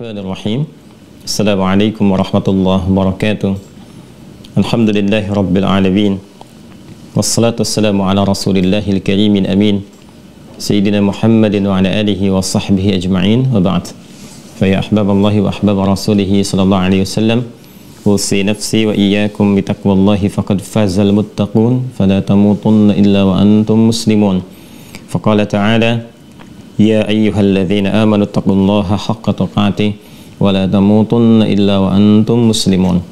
Bismillahirrahmanirrahim. Assalamualaikum warahmatullahi wabarakatuh. Alhamdulillahi rabbil alamin. Wassalatu wassalamu ala rasulillahil karimil amin. Sayyidina Muhammadin wa ala alihi wa sahbihi ajma'in. Wa ba'd. Fa ya ahbaballahi wa ahbab rasulihi sallallahu alaihi wasallam. Usi nafsi wa iyyakum bi taqwallahi faqad fazal muttaqun. Fala tamutunna illa wa antum muslimun. Faqala ta'ala: Ya ayyuhalladzina amanu taqullaha haqqa tuqatih wa la tamutunna illa wa antum muslimun.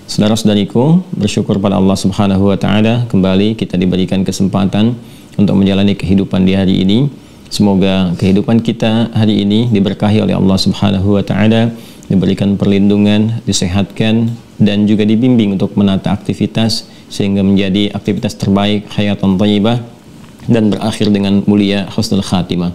Saudara-saudariku, bersyukur pada Allah Subhanahu wa taala kembali kita diberikan kesempatan untuk menjalani kehidupan di hari ini. Semoga kehidupan kita hari ini diberkahi oleh Allah Subhanahu wa taala, diberikan perlindungan, disehatkan dan juga dibimbing untuk menata aktivitas sehingga menjadi aktivitas terbaik, hayatan thayyibah, dan berakhir dengan mulia husnul khatimah.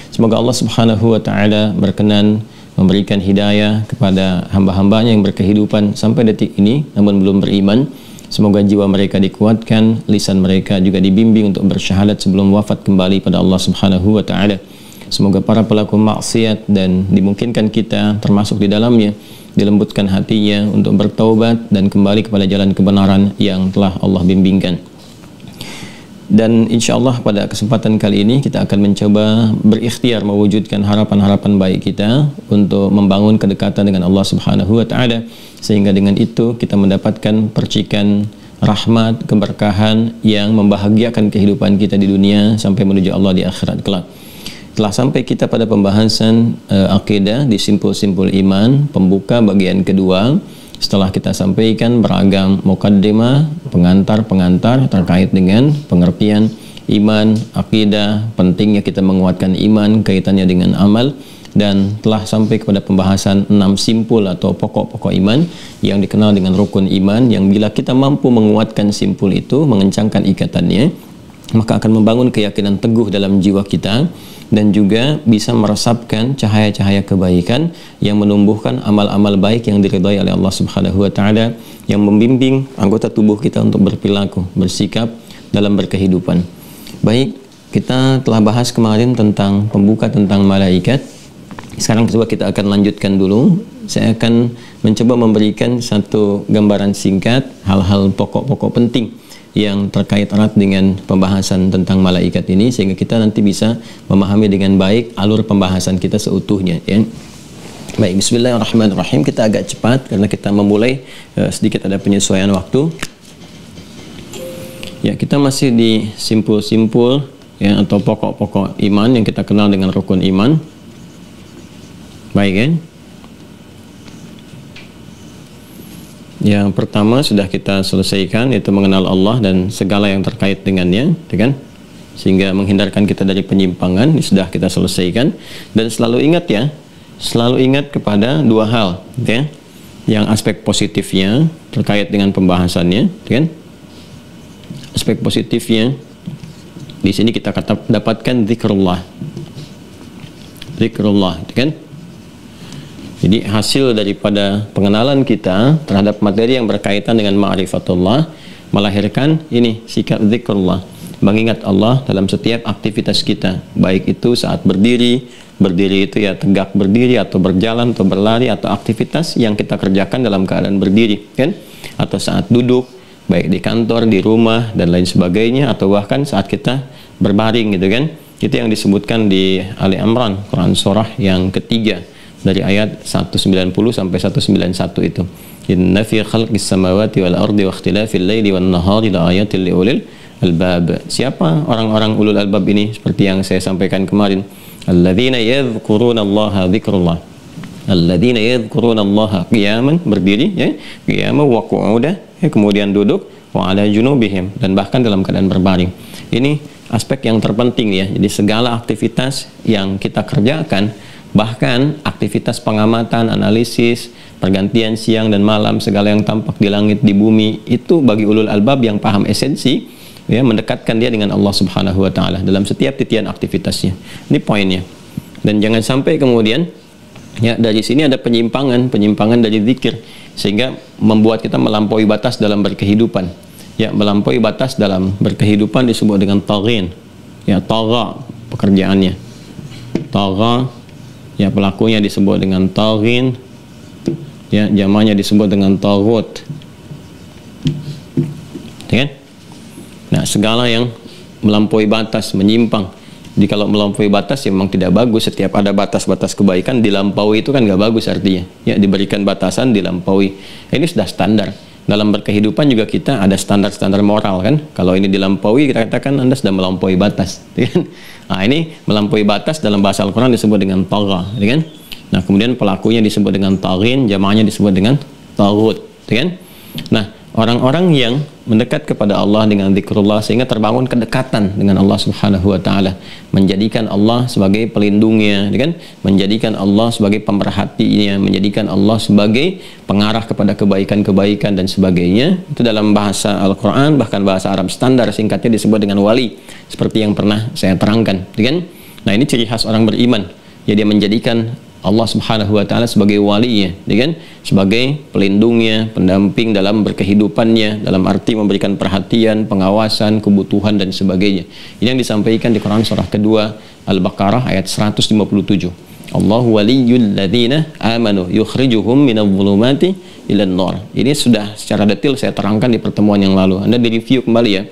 Semoga Allah Subhanahu wa taala berkenan memberikan hidayah kepada hamba-hambanya yang berkehidupan sampai detik ini namun belum beriman. Semoga jiwa mereka dikuatkan, lisan mereka juga dibimbing untuk bersyahadat sebelum wafat kembali pada Allah Subhanahu wa taala. Semoga para pelaku maksiat dan dimungkinkan kita termasuk di dalamnya dilembutkan hatinya untuk bertaubat dan kembali kepada jalan kebenaran yang telah Allah bimbingkan. Dan insya Allah pada kesempatan kali ini kita akan mencoba berikhtiar mewujudkan harapan-harapan baik kita untuk membangun kedekatan dengan Allah Subhanahu wa taala, sehingga dengan itu kita mendapatkan percikan rahmat, keberkahan yang membahagiakan kehidupan kita di dunia sampai menuju Allah di akhirat kelak. Telah sampai kita pada pembahasan akidah di simpul-simpul iman, pembuka bagian kedua. Setelah kita sampaikan beragam mukaddimah, pengantar-pengantar terkait dengan pengertian iman, akidah, pentingnya kita menguatkan iman, kaitannya dengan amal, dan telah sampai kepada pembahasan 6 simpul atau pokok-pokok iman yang dikenal dengan rukun iman, yang bila kita mampu menguatkan simpul itu, mengencangkan ikatannya, maka akan membangun keyakinan teguh dalam jiwa kita dan juga bisa meresapkan cahaya-cahaya kebaikan yang menumbuhkan amal-amal baik yang diridhai oleh Allah Subhanahu wa taala, yang membimbing anggota tubuh kita untuk berperilaku, bersikap dalam berkehidupan. Baik, kita telah bahas kemarin tentang pembuka tentang malaikat. Sekarang coba kita akan lanjutkan dulu. Saya akan mencoba memberikan satu gambaran singkat hal-hal pokok-pokok penting yang terkait erat dengan pembahasan tentang malaikat ini, sehingga kita nanti bisa memahami dengan baik alur pembahasan kita seutuhnya, ya. Baik, bismillahirrahmanirrahim. Kita agak cepat karena kita memulai sedikit ada penyesuaian waktu. Ya, kita masih di simpul-simpul ya atau pokok-pokok iman yang kita kenal dengan rukun iman. Baik, kan? Yang pertama sudah kita selesaikan, yaitu mengenal Allah dan segala yang terkait dengannya, kan? Sehingga menghindarkan kita dari penyimpangan, ini sudah kita selesaikan. Dan selalu ingat ya, selalu ingat kepada dua hal, ya. Yang aspek positifnya terkait dengan pembahasannya, kan? Aspek positifnya di sini kita dapatkan zikrullah, kan? Jadi hasil daripada pengenalan kita terhadap materi yang berkaitan dengan ma'rifatullah melahirkan ini sikap zikrullah, mengingat Allah dalam setiap aktivitas kita, baik itu saat berdiri itu ya tegak berdiri atau berjalan atau berlari atau aktivitas yang kita kerjakan dalam keadaan berdiri, kan? Atau saat duduk, baik di kantor, di rumah dan lain sebagainya, atau bahkan saat kita berbaring, gitu kan? Itu yang disebutkan di Ali Imran, Quran surah yang ketiga, dari ayat 190 sampai 191 itu. Inna fi khalqis samawati wal ardi wa ikhtilafil laili wan nahari la ayatil liulil albab. Siapa orang-orang ulul albab ini? Seperti yang saya sampaikan kemarin, alladzina yadhkurunallaha dzikrullah. Alladzina yadhkurunallaha qiyaman, berdiri ya, qiyaman wa qu'udan, ya, kemudian duduk, wa ala junubihim, dan bahkan dalam keadaan berbaring. Ini aspek yang terpenting ya. Jadi segala aktivitas yang kita kerjakan, bahkan aktivitas pengamatan, analisis, pergantian siang dan malam, segala yang tampak di langit, di bumi, itu bagi ulul albab yang paham esensi, ya, mendekatkan dia dengan Allah Subhanahu wa taala dalam setiap titian aktivitasnya. Ini poinnya. Dan jangan sampai kemudian ya dari sini ada penyimpangan dari zikir sehingga membuat kita melampaui batas dalam berkehidupan. Ya, melampaui batas dalam berkehidupan disebut dengan taghin. Ya, tagha pekerjaannya. Tagha Ya, pelakunya disebut dengan taghin. Ya, jamaknya disebut dengan taghut. Ya kan? Nah, segala yang melampaui batas, menyimpang. Jadi kalau melampaui batas ya memang tidak bagus. Setiap ada batas-batas kebaikan dilampaui itu kan nggak bagus artinya. Ya, diberikan batasan dilampaui. Ini sudah standar. Dalam berkehidupan juga kita ada standar-standar moral kan. Kalau ini dilampaui kita katakan Anda sudah melampaui batas, ya kan? Nah, ini melampaui batas dalam bahasa Al-Qur'an disebut dengan tagha, ya kan? Nah, kemudian pelakunya disebut dengan taghin, jamaknya disebut dengan taghut, ya kan? Nah, orang-orang yang mendekat kepada Allah dengan zikrullah sehingga terbangun kedekatan dengan Allah Subhanahu wa taala, menjadikan Allah sebagai pelindungnya, kan? Menjadikan Allah sebagai pemerhatinya, menjadikan Allah sebagai pengarah kepada kebaikan-kebaikan dan sebagainya. Itu dalam bahasa Al-Qur'an, bahkan bahasa Arab standar singkatnya disebut dengan wali, seperti yang pernah saya terangkan, kan? Nah, ini ciri khas orang beriman. Ya, dia menjadikan Allah Subhanahu wa taala sebagai walinya, kan? Sebagai pelindungnya, pendamping dalam berkehidupannya, dalam arti memberikan perhatian, pengawasan, kebutuhan dan sebagainya. Ini yang disampaikan di Quran surah kedua Al-Baqarah ayat 157. Allahu waliyyul ladzina amanu yukhrijuhum minadh dhulumati ilan nur. Ini sudah secara detail saya terangkan di pertemuan yang lalu. Anda direview kembali ya.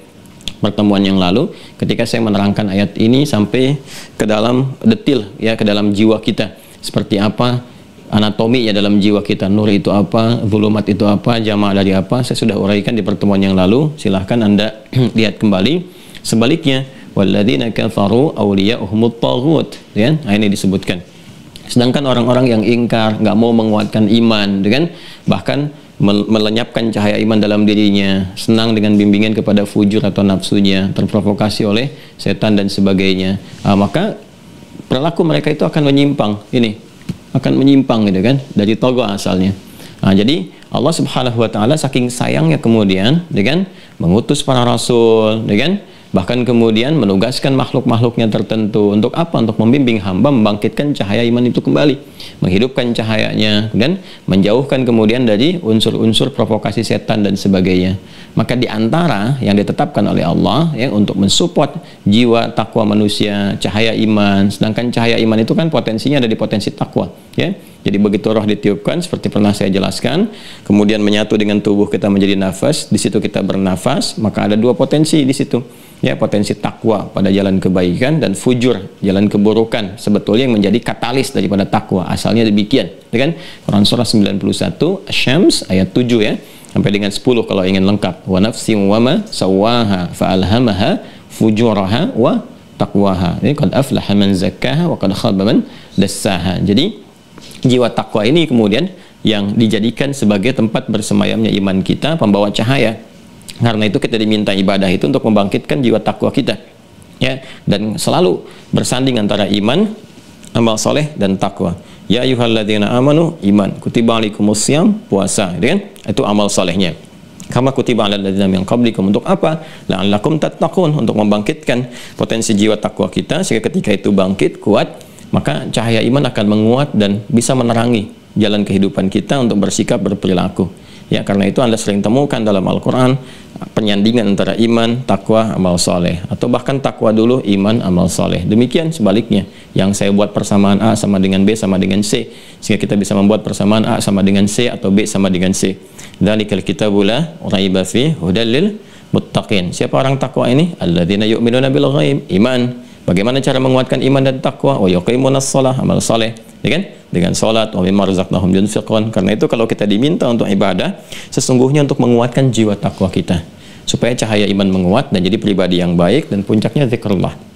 Pertemuan yang lalu ketika saya menerangkan ayat ini sampai ke dalam detail ya, ke dalam jiwa kita. Seperti apa anatomi ya dalam jiwa kita, nur itu apa, zulumat itu apa, jamaah dari apa, saya sudah uraikan di pertemuan yang lalu. Silahkan Anda lihat kembali. Sebaliknya, walladzina kafaru awliya'uhumut taghut, ya. Nah, ini disebutkan. Sedangkan orang-orang yang ingkar, nggak mau menguatkan iman, kan? Bahkan melenyapkan cahaya iman dalam dirinya, senang dengan bimbingan kepada fujur atau nafsunya, terprovokasi oleh setan dan sebagainya. Maka perilaku mereka itu akan menyimpang, akan menyimpang gitu kan, dari tagha asalnya. Jadi Allah Subhanahu wa taala saking sayangnya kemudian kan mengutus para rasul, kan? Bahkan kemudian menugaskan makhluk-makhluknya tertentu untuk apa? Untuk membimbing hamba membangkitkan cahaya iman itu kembali, menghidupkan cahayanya dan menjauhkan kemudian dari unsur-unsur provokasi setan dan sebagainya. Maka di antara yang ditetapkan oleh Allah ya untuk mensupport jiwa takwa manusia, cahaya iman. Sedangkan cahaya iman itu kan potensinya ada di potensi takwa, ya. Jadi begitu roh ditiupkan seperti pernah saya jelaskan, kemudian menyatu dengan tubuh kita menjadi nafas, di situ kita bernafas, maka ada dua potensi di situ. Ya, potensi takwa pada jalan kebaikan dan fujur, jalan keburukan, sebetulnya yang menjadi katalis daripada takwa. Asalnya demikian, ya kan? Quran surah 91 Asy-Syams ayat 7 ya, sampai dengan 10 kalau ingin lengkap. Wa nafsin wa ma sawwaha fa alhamaha fujuraha wa taqwaha. Ini qad aflaha man zakkaha wa qad khaba man dassaha. Jadi jiwa takwa ini kemudian yang dijadikan sebagai tempat bersemayamnya iman kita, pembawa cahaya. Karena itu kita diminta ibadah itu untuk membangkitkan jiwa takwa kita, ya, dan selalu bersanding antara iman, amal soleh dan takwa. Ya ayyuhalladzina amanu, iman, kutiba alaikumusiyam, puasa, gitu kan? Itu amal solehnya. Kama kutiba alal ladzina min qablikum, untuk apa? La'allakum tattaqun, untuk membangkitkan potensi jiwa takwa kita sehingga ketika itu bangkit kuat, maka cahaya iman akan menguat dan bisa menerangi jalan kehidupan kita untuk bersikap, berperilaku. Ya, karena itu Anda sering temukan dalam Al-Quran penyandingan antara iman, takwa, amal soleh, atau bahkan takwa dulu, iman, amal soleh. Demikian sebaliknya, yang saya buat persamaan A sama dengan B sama dengan C, sehingga kita bisa membuat persamaan A sama dengan C atau B sama dengan C. Dzalikal kitabu la raiba fihi hudal lil muttaqin. Siapa orang takwa ini? Alladzina yu'minuna bil ghaib, iman. Bagaimana cara menguatkan iman dan takwa? Wa yuqimunas shalah, amal soleh, ya kan? Dengan salat, wa mimma razaqnahum yunfiqun. Karena itu kalau kita diminta untuk ibadah, sesungguhnya untuk menguatkan jiwa takwa kita, supaya cahaya iman menguat dan jadi pribadi yang baik, dan puncaknya zikrullah.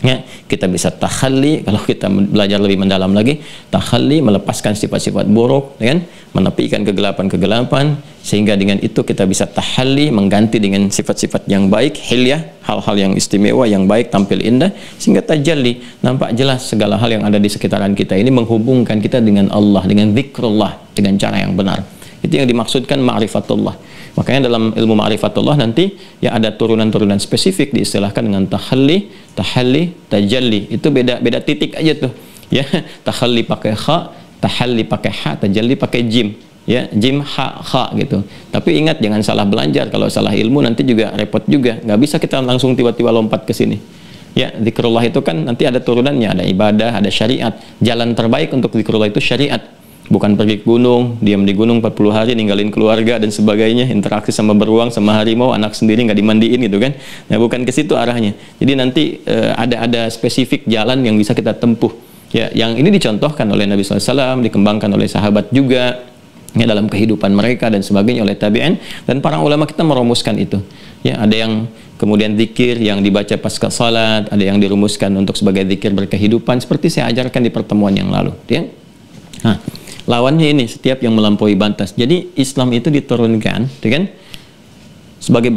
Ya, kita bisa takhalli, kalau kita belajar lebih mendalam lagi, takhalli, melepaskan sifat-sifat buruk, ya kan? Menepikan kegelapan-kegelapan, sehingga dengan itu kita bisa tahalli, mengganti dengan sifat-sifat yang baik, hilyah, hal-hal yang istimewa, yang baik, tampil indah, sehingga tajalli, nampak jelas segala hal yang ada di sekitaran kita ini menghubungkan kita dengan Allah, dengan zikrullah, dengan cara yang benar. Itu yang dimaksudkan ma'rifatullah. Makanya dalam ilmu ma'rifatullah nanti ya ada turunan-turunan spesifik diistilahkan dengan tahalli, tahalli, tajalli. Itu beda titik aja tuh. Ya, tahalli pakai kha, tahalli pakai ha, tajalli pakai jim. Ya, jim ha kha gitu. Tapi ingat jangan salah belajar. Kalau salah ilmu nanti juga repot juga. Nggak bisa kita langsung tiba-tiba lompat ke sini. Ya, zikrullah itu kan nanti ada turunannya, ada ibadah, ada syariat. Jalan terbaik untuk zikrullah itu syariat. Bukan pergi ke gunung, diam di gunung 40 hari, ninggalin keluarga dan sebagainya, interaksi sama beruang, sama harimau, anak sendiri nggak dimandiin gitu kan. Nah, bukan ke situ arahnya. Jadi nanti ada spesifik jalan yang bisa kita tempuh. Ya, yang ini dicontohkan oleh Nabi SAW, dikembangkan oleh sahabat juga, ya, dalam kehidupan mereka dan sebagainya oleh tabi'in, dan para ulama kita merumuskan itu. Ya, ada yang kemudian zikir yang dibaca pasca salat, ada yang dirumuskan untuk sebagai zikir berkehidupan seperti saya ajarkan di pertemuan yang lalu, ya. Nah, lawannya ini setiap yang melampaui batas. Jadi Islam itu diturunkan, ya kan? Sebagai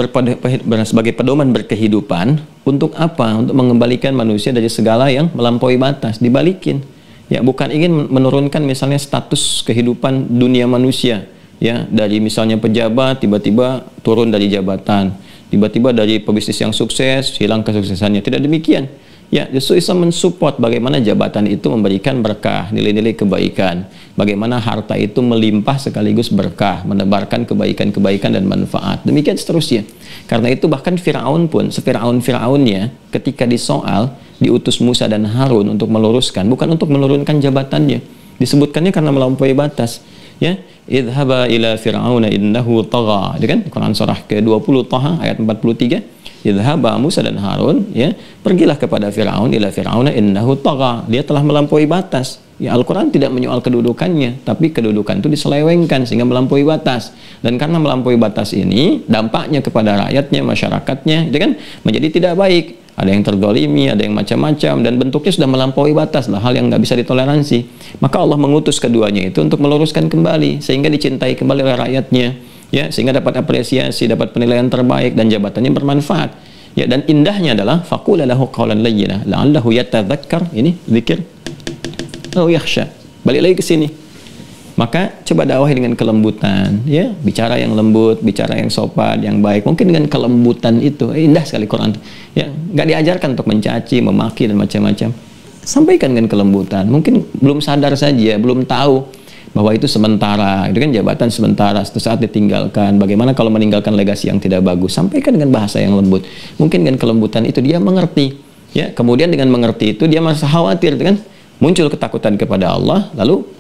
pedoman berkehidupan untuk apa? Untuk mengembalikan manusia dari segala yang melampaui batas, dibalikin. Ya, bukan ingin menurunkan misalnya status kehidupan dunia manusia, ya, dari misalnya pejabat tiba-tiba turun dari jabatan, tiba-tiba dari pebisnis yang sukses hilang kesuksesannya. Tidak demikian. Ya, justru Islam mensupport bagaimana jabatan itu memberikan berkah, nilai-nilai kebaikan. Bagaimana harta itu melimpah sekaligus berkah, menebarkan kebaikan-kebaikan dan manfaat. Demikian seterusnya. Karena itu bahkan Fir'aun pun, Fir'aunnya ketika disoal, diutus Musa dan Harun untuk meluruskan, bukan untuk menurunkan jabatannya. Disebutkannya karena melampaui batas. Ya, idhaba ila fir'auna innahu tagha. Itu kan Quran surah ke-20 Taha ayat 43. Idhaba Musa dan Harun, ya, pergilah kepada Fir'aun, ila fir'auna innahu tagha. Dia telah melampaui batas. Ya, Al-Quran tidak menyoal kedudukannya, tapi kedudukan itu diselewengkan sehingga melampaui batas. Dan karena melampaui batas ini, dampaknya kepada rakyatnya, masyarakatnya, itu kan menjadi tidak baik. Ada yang terdolimi, ada yang macam-macam, dan bentuknya sudah melampaui batas lah, hal yang nggak bisa ditoleransi. Maka Allah mengutus keduanya itu untuk meluruskan kembali, sehingga dicintai kembali oleh rakyatnya, ya, sehingga dapat apresiasi, dapat penilaian terbaik, dan jabatannya bermanfaat. Ya, dan indahnya adalah faqula lahu qawlan layyina la'allahu yatadzakkar, ini zikir, atau yakhsha. Balik lagi ke sini. Maka coba dakwahi dengan kelembutan, ya, bicara yang lembut, bicara yang sopan, yang baik. Mungkin dengan kelembutan itu, indah sekali Quran. Ya, nggak diajarkan untuk mencaci, memaki dan macam-macam. Sampaikan dengan kelembutan. Mungkin belum sadar saja, belum tahu bahwa itu sementara. Itu kan jabatan sementara, suatu saat ditinggalkan. Bagaimana kalau meninggalkan legasi yang tidak bagus? Sampaikan dengan bahasa yang lembut. Mungkin dengan kelembutan itu dia mengerti. Ya, kemudian dengan mengerti itu dia merasa khawatir, kan? Muncul ketakutan kepada Allah, lalu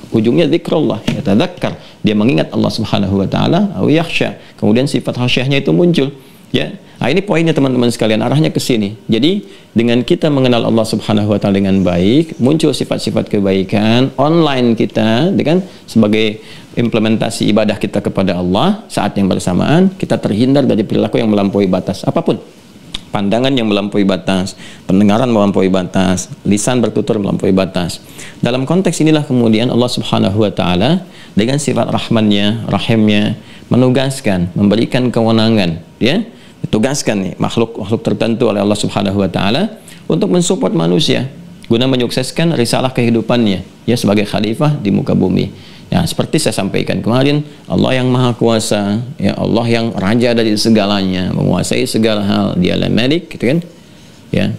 ujungnya zikrullah, yatadzakkar, dia mengingat Allah Subhanahu wa taala, au yakhsha, kemudian sifat khasyahnya itu muncul, ya. Nah, ini poinnya teman-teman sekalian, arahnya ke sini. Jadi dengan kita mengenal Allah Subhanahu wa taala dengan baik, muncul sifat-sifat kebaikan online kita dengan sebagai implementasi ibadah kita kepada Allah. Saat yang bersamaan kita terhindar dari perilaku yang melampaui batas apapun. Pandangan yang melampaui batas, pendengaran melampaui batas, lisan bertutur melampaui batas. Dalam konteks inilah kemudian Allah Subhanahu wa taala dengan sifat rahmannya, rahimnya, menugaskan, memberikan kewenangan, ya, ditugaskan nih makhluk tertentu oleh Allah Subhanahu wa taala untuk mensupport manusia guna menyukseskan risalah kehidupannya, ya, sebagai khalifah di muka bumi. Ya, seperti saya sampaikan kemarin, Allah yang maha kuasa, ya, Allah yang raja dari segalanya, menguasai segala hal, dialah Malik, gitu kan, ya,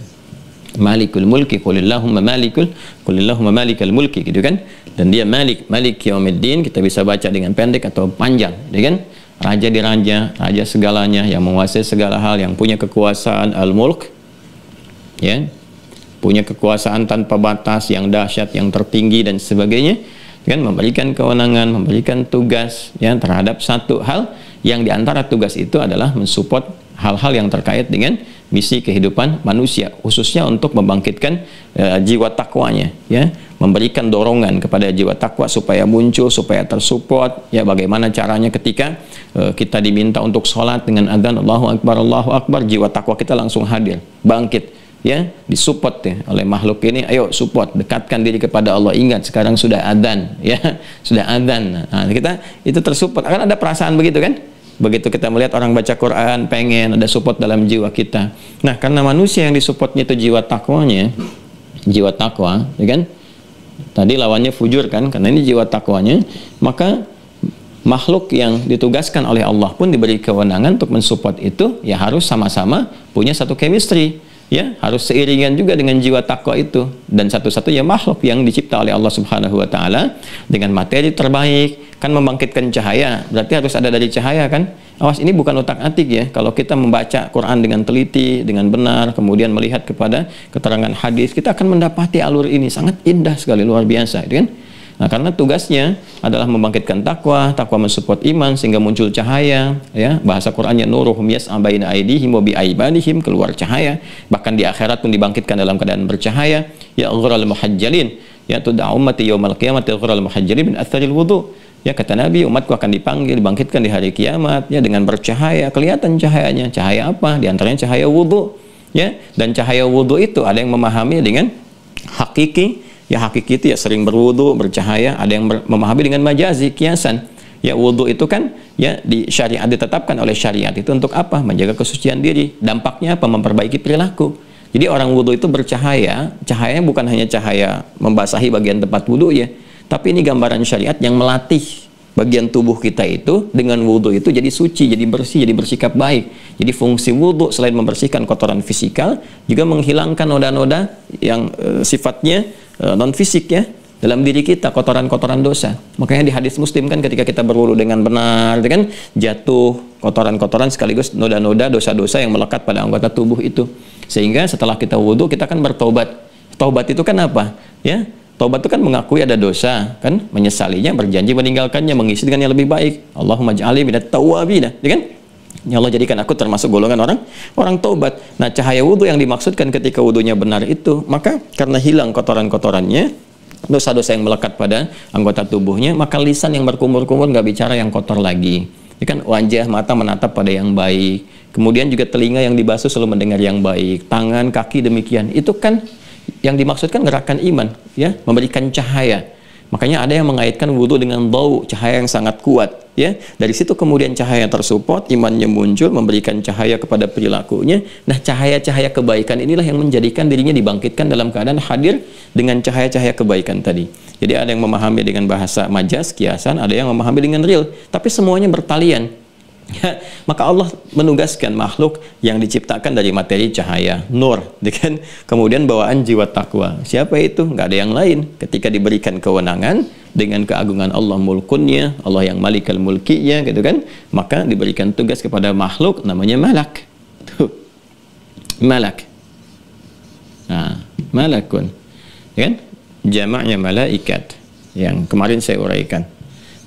Malikul Mulki, qulillahumma malikal mulki, gitu kan, dan dia Malik Yaumiddin, kita bisa baca dengan pendek atau panjang, gitu kan, raja di raja, raja segalanya, yang menguasai segala hal, yang punya kekuasaan al-mulk, ya, punya kekuasaan tanpa batas, yang dahsyat, yang tertinggi dan sebagainya. Kan, memberikan kewenangan, memberikan tugas, ya, terhadap satu hal yang diantara tugas itu adalah mensupport hal-hal yang terkait dengan misi kehidupan manusia, khususnya untuk membangkitkan jiwa takwanya, ya, memberikan dorongan kepada jiwa takwa supaya muncul, supaya tersupport, ya, bagaimana caranya ketika kita diminta untuk sholat dengan adzan Allahu Akbar, jiwa takwa kita langsung hadir, bangkit, ya, disupport, ya, oleh makhluk ini. Ayo support, dekatkan diri kepada Allah, ingat sekarang sudah adzan, ya, sudah adzan. Nah, kita itu tersupport, akan ada perasaan begitu kan, begitu kita melihat orang baca Quran, pengen ada support dalam jiwa kita. Nah, karena manusia yang disupportnya itu jiwa takwanya, jiwa takwa, ya kan, tadi lawannya fujur kan, karena ini jiwa takwanya, maka makhluk yang ditugaskan oleh Allah pun diberi kewenangan untuk mensupport itu, ya, harus sama-sama punya satu chemistry, ya, harus seiringan juga dengan jiwa takwa itu. Dan satu-satunya makhluk yang dicipta oleh Allah Subhanahu wa taala dengan materi terbaik, kan membangkitkan cahaya, berarti harus ada dari cahaya kan. Awas, ini bukan otak-atik ya. Kalau kita membaca Quran dengan teliti, dengan benar, kemudian melihat kepada keterangan hadis, kita akan mendapati alur ini sangat indah sekali, luar biasa, itu kan? Nah, karena tugasnya adalah membangkitkan takwa, takwa mensupport iman sehingga muncul cahaya, ya. Bahasa Qur'annya nuruhum yas'a baina aydihim wa bi aymanihim, keluar cahaya. Bahkan di akhirat pun dibangkitkan dalam keadaan bercahaya. Ya ghural muhajjalin, ya tud'a ummati yaumal qiyamati ghural muhajjalin min atharil wudu. Ya, kata Nabi, umatku akan dipanggil, dibangkitkan di hari kiamat, ya, dengan bercahaya. Kelihatan cahayanya. Cahaya apa? Di antaranya cahaya wudu, ya. Dan cahaya wudu itu ada yang memahami dengan hakiki. Ya, hakiki itu ya sering berwudu, bercahaya. Ada yang memahami dengan majazi, kiasan. Ya, wudu itu kan ya di syariat, ditetapkan oleh syariat itu untuk apa? Menjaga kesucian diri. Dampaknya apa? Memperbaiki perilaku. Jadi orang wudu itu bercahaya. Cahayanya bukan hanya cahaya membasahi bagian tempat wudu ya, tapi ini gambaran syariat yang melatih bagian tubuh kita itu dengan wudu itu jadi suci, jadi bersih, jadi bersikap baik. Jadi fungsi wudu selain membersihkan kotoran fisikal, juga menghilangkan noda-noda yang sifatnya non fisik ya dalam diri kita, kotoran-kotoran dosa. Makanya di hadis Muslim kan ketika kita berwudu dengan benar, itu kan jatuh kotoran-kotoran sekaligus noda-noda dosa-dosa yang melekat pada anggota tubuh itu. Sehingga setelah kita wudu kita kan bertobat. Taubat itu kan apa? Ya, taubat itu kan mengakui ada dosa, kan, menyesalinya, berjanji meninggalkannya, mengisi dengan yang lebih baik. Allahumma ja'alni minat tawwabin, ya kan? Ya Allah, jadikan aku termasuk golongan orang taubat. Nah, cahaya wudu yang dimaksudkan ketika wudunya benar itu, maka karena hilang kotoran-kotorannya, dosa-dosa yang melekat pada anggota tubuhnya, maka lisan yang berkumur-kumur nggak bicara yang kotor lagi. Ya kan, wajah, mata menatap pada yang baik. Kemudian juga telinga yang dibasuh selalu mendengar yang baik. Tangan, kaki demikian. Itu kan yang dimaksudkan gerakan iman, ya, memberikan cahaya. Makanya ada yang mengaitkan wudu dengan bau, cahaya yang sangat kuat, ya. Dari situ kemudian cahaya tersupport, imannya muncul, memberikan cahaya kepada perilakunya. Nah, cahaya-cahaya kebaikan inilah yang menjadikan dirinya dibangkitkan dalam keadaan hadir dengan cahaya-cahaya kebaikan tadi. Jadi ada yang memahami dengan bahasa majas, kiasan, ada yang memahami dengan real, tapi semuanya bertalian. Ya, maka Allah menugaskan makhluk yang diciptakan dari materi cahaya, nur, kan? Kemudian bawaan jiwa takwa. Siapa itu? Nggak ada yang lain. Ketika diberikan kewenangan dengan keagungan Allah mulkunnya, Allah yang malikal mulkinya, gitu kan? Maka diberikan tugas kepada makhluk namanya malak. Tuh. Malak. Nah, malakun. Ya kan? Jamaknya malaikat yang kemarin saya uraikan.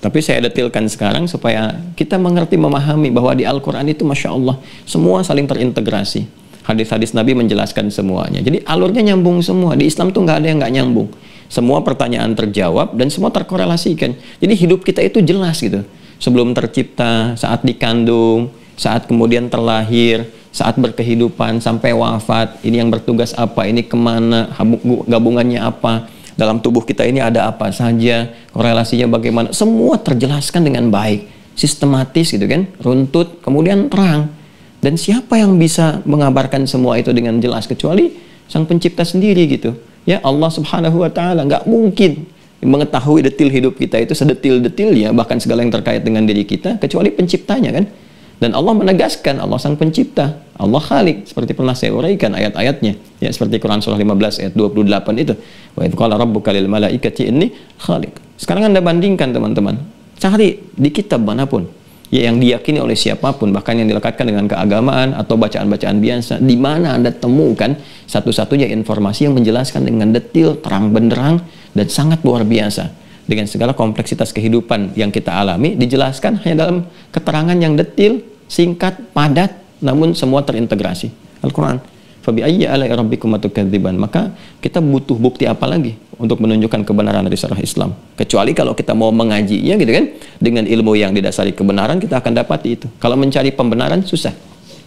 Tapi saya detilkan sekarang supaya kita mengerti, memahami bahwa di Al-Quran itu Masya Allah semua saling terintegrasi. Hadis-hadis Nabi menjelaskan semuanya. Jadi alurnya nyambung semua. Di Islam tuh nggak ada yang nggak nyambung. Semua pertanyaan terjawab dan semua terkorelasikan. Jadi hidup kita itu jelas gitu. Sebelum tercipta, saat dikandung, saat kemudian terlahir, saat berkehidupan, sampai wafat. Ini yang bertugas apa, ini kemana, gabungannya apa. Dalam tubuh kita ini ada apa saja, korelasinya bagaimana, semua terjelaskan dengan baik, sistematis gitu kan, runtut, kemudian terang. Dan siapa yang bisa mengabarkan semua itu dengan jelas kecuali Sang Pencipta sendiri gitu. Ya, Allah Subhanahu wa taala nggak mungkin mengetahui detil hidup kita itu sedetil-detilnya, bahkan segala yang terkait dengan diri kita kecuali Penciptanya kan. Dan Allah menegaskan, Allah Sang Pencipta, Allah Khalik, seperti pernah saya uraikan ayat-ayatnya, ya, seperti Quran surah 15 ayat 28 itu. Wa idz qala rabbuka lil malaikati inni khaliq. Sekarang Anda bandingkan teman-teman, cari di kitab manapun, ya, yang diyakini oleh siapapun, bahkan yang dilekatkan dengan keagamaan atau bacaan-bacaan biasa, di mana Anda temukan satu-satunya informasi yang menjelaskan dengan detil, terang benderang, dan sangat luar biasa. Dengan segala kompleksitas kehidupan yang kita alami, dijelaskan hanya dalam keterangan yang detil, singkat, padat, namun semua terintegrasi. Al-Quran. Fabi ayyi ala'i rabbikum tukadziban. Maka kita butuh bukti apa lagi untuk menunjukkan kebenaran dari syariat Islam? Kecuali kalau kita mau mengajinya gitu kan, dengan ilmu yang didasari kebenaran, kita akan dapati itu. Kalau mencari pembenaran susah.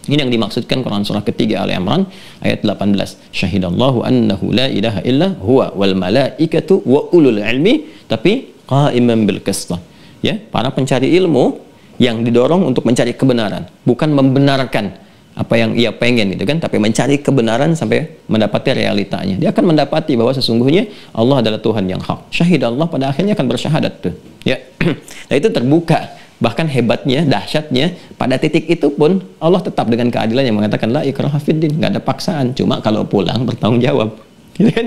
Ini yang dimaksudkan Quran surah ketiga Ali Imran ayat 18. Syahidallahu annahu la ilaha illa huwa wal malaikatu wa ulul ilmi, tapi qa'iman bil qist. Ya, para pencari ilmu yang didorong untuk mencari kebenaran, bukan membenarkan apa yang ia pengen gitu kan, tapi mencari kebenaran sampai mendapati realitanya. Dia akan mendapati bahwa sesungguhnya Allah adalah Tuhan yang hak. Syahidallah pada akhirnya akan bersyahadat tuh. Ya. Nah, itu terbuka. Bahkan hebatnya, dahsyatnya, pada titik itu pun Allah tetap dengan keadilan yang mengatakan la ikraha fiddin, nggak ada paksaan, cuma kalau pulang bertanggung jawab, gitu kan?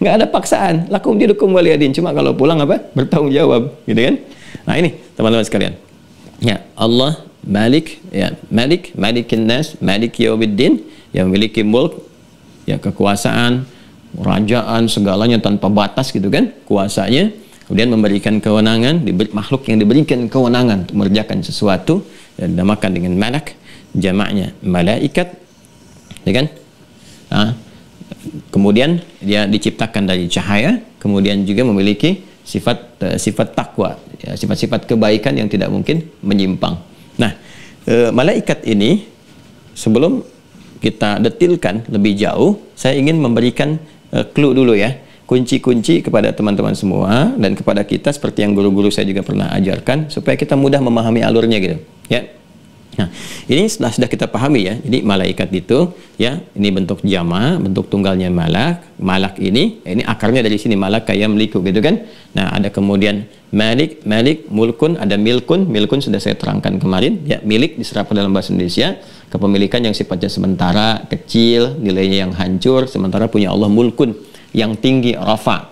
Nggak ada paksaan, lakum dinukum waliyadin, cuma kalau pulang apa? Bertanggung jawab, gitu kan? Nah ini teman-teman sekalian, ya Allah Malik, ya, Malikin nas, Malik yaumiddin, yang memiliki mulk, ya, kekuasaan, kerajaan, segalanya tanpa batas gitu kan, kuasanya. Kemudian memberikan kewenangan, makhluk yang diberikan kewenangan untuk mengerjakan sesuatu, dan dinamakan dengan malak, jamaknya malaikat, ya kan? Kemudian dia diciptakan dari cahaya, kemudian juga memiliki sifat takwa, ya, sifat-sifat kebaikan yang tidak mungkin menyimpang. Nah, malaikat ini sebelum kita detilkan lebih jauh, saya ingin memberikan clue dulu ya, kunci-kunci kepada teman-teman semua dan kepada kita seperti yang guru-guru saya juga pernah ajarkan supaya kita mudah memahami alurnya gitu, ya. Nah, ini sudah kita pahami ya. Jadi malaikat itu ya, ini bentuk jama, bentuk tunggalnya malak. Malak ini akarnya dari sini, malak kayak meliku gitu kan. Nah, ada kemudian malik, mulkun, ada milkun. Milkun sudah saya terangkan kemarin ya, milik diserap ke dalam bahasa Indonesia, kepemilikan yang sifatnya sementara, kecil, nilainya yang hancur. Sementara punya Allah mulkun yang tinggi, rafa,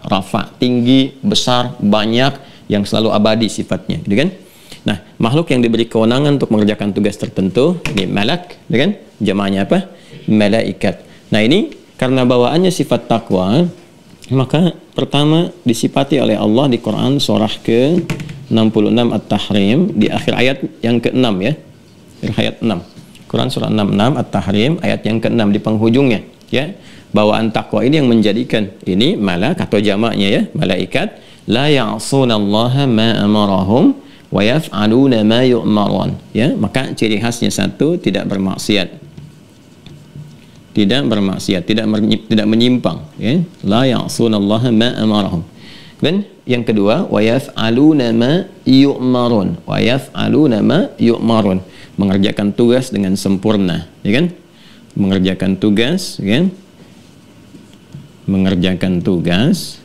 tinggi, besar, banyak, yang selalu abadi sifatnya gitu kan. Nah, makhluk yang diberi kewenangan untuk mengerjakan tugas tertentu, ini malak, kan? Jamaknya apa? Malaikat. Nah, ini karena bawaannya sifat takwa, maka pertama disifati oleh Allah di Quran surah ke-66 At-Tahrim, di akhir ayat yang ke-6 ya. Ayat 6. Quran surah 66 At-Tahrim ayat yang ke-6 di penghujungnya, ya. Bawaan takwa ini yang menjadikan ini malak atau jamaknya ya, malaikat, la ya'sunallaha ma amarahum wa yaf'aluna ma yu'marun, ya. Maka ciri khasnya satu, tidak bermaksiat, tidak menyimpang, ya. La ya'sunallaha ma amarahum. Dan yang kedua, wa yaf'aluna ma yu'marun, wa yaf'aluna ma yu'marun, mengerjakan tugas dengan sempurna, ya kan? Mengerjakan tugas, ya kan? Mengerjakan tugas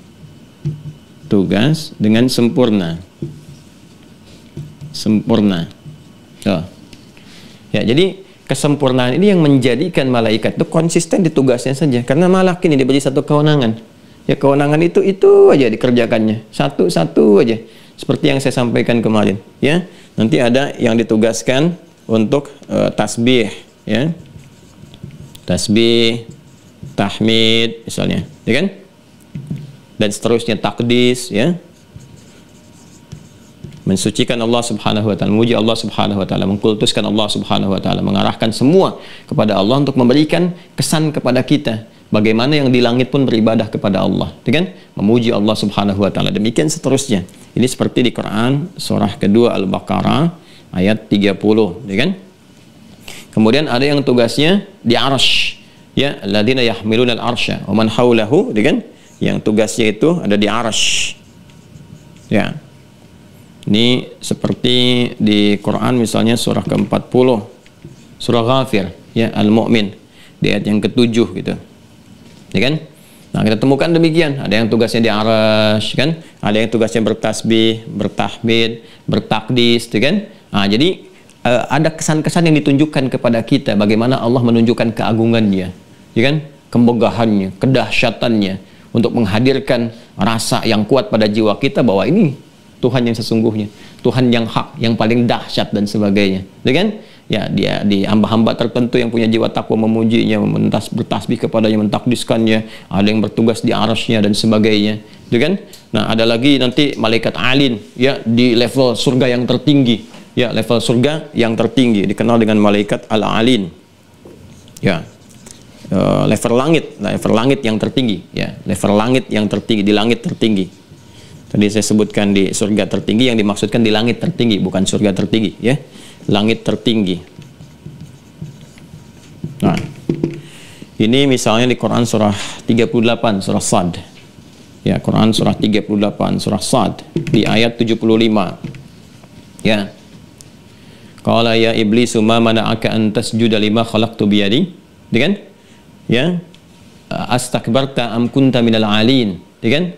dengan sempurna. Oh. Ya, jadi kesempurnaan ini yang menjadikan malaikat itu konsisten di tugasnya saja. Karena malak ini diberi satu kewenangan. Ya, kewenangan itu aja dikerjakannya. Satu aja. Seperti yang saya sampaikan kemarin, ya. Nanti ada yang ditugaskan untuk tasbih, ya. Tasbih, tahmid misalnya, ya kan? Dan seterusnya takdis, ya. Mensucikan Allah Subhanahu wa taala, memuji Allah Subhanahu wa taala, mengkultuskan Allah Subhanahu wa taala, mengarahkan semua kepada Allah untuk memberikan kesan kepada kita bagaimana yang di langit pun beribadah kepada Allah, kan? Memuji Allah Subhanahu wa taala. Demikian seterusnya. Ini seperti di Quran surah kedua Al-Baqarah ayat 30, kan? Kemudian ada yang tugasnya di arsy, ya, alladzina yahmiluna al-arsya wa man haulahu, kan? Yang tugasnya itu ada di arsy. Ya. Ini seperti di Quran misalnya surah ke-40, surah Ghafir, ya, Al-Mu'min, di ayat yang ke-7 gitu, ya kan? Nah, kita temukan demikian, ada yang tugasnya di arsy, kan? Ada yang tugasnya bertasbih, bertahmid, bertakdis, ya kan? Nah, jadi ada kesan-kesan yang ditunjukkan kepada kita bagaimana Allah menunjukkan keagungannya, ya kan? Kemegahannya, kedahsyatannya, untuk menghadirkan rasa yang kuat pada jiwa kita bahwa ini Tuhan yang sesungguhnya, Tuhan yang hak, yang paling dahsyat dan sebagainya, ya kan? Ya, dia di hamba-hamba tertentu yang punya jiwa takwa memujinya, bertasbih kepadanya, mentakdiskannya, ada yang bertugas di arsy-Nya dan sebagainya, ya kan? Nah, ada lagi nanti malaikat alin, ya, di level surga yang tertinggi, ya, level surga yang tertinggi dikenal dengan malaikat al-alin, ya. Level langit yang tertinggi, ya, level langit yang tertinggi, di langit tertinggi. Tadi saya sebutkan di surga tertinggi, yang dimaksudkan di langit tertinggi, bukan surga tertinggi, ya, langit tertinggi. Nah, ini misalnya di Quran surah 38, surah Sad, ya, Quran surah 38, surah Sad, di ayat 75, ya. Qala ya iblisu ma mana'aka an tasjuda lima khalaqtu biyadi, kan? Ya, astakbarta am kunta minal alin, kan?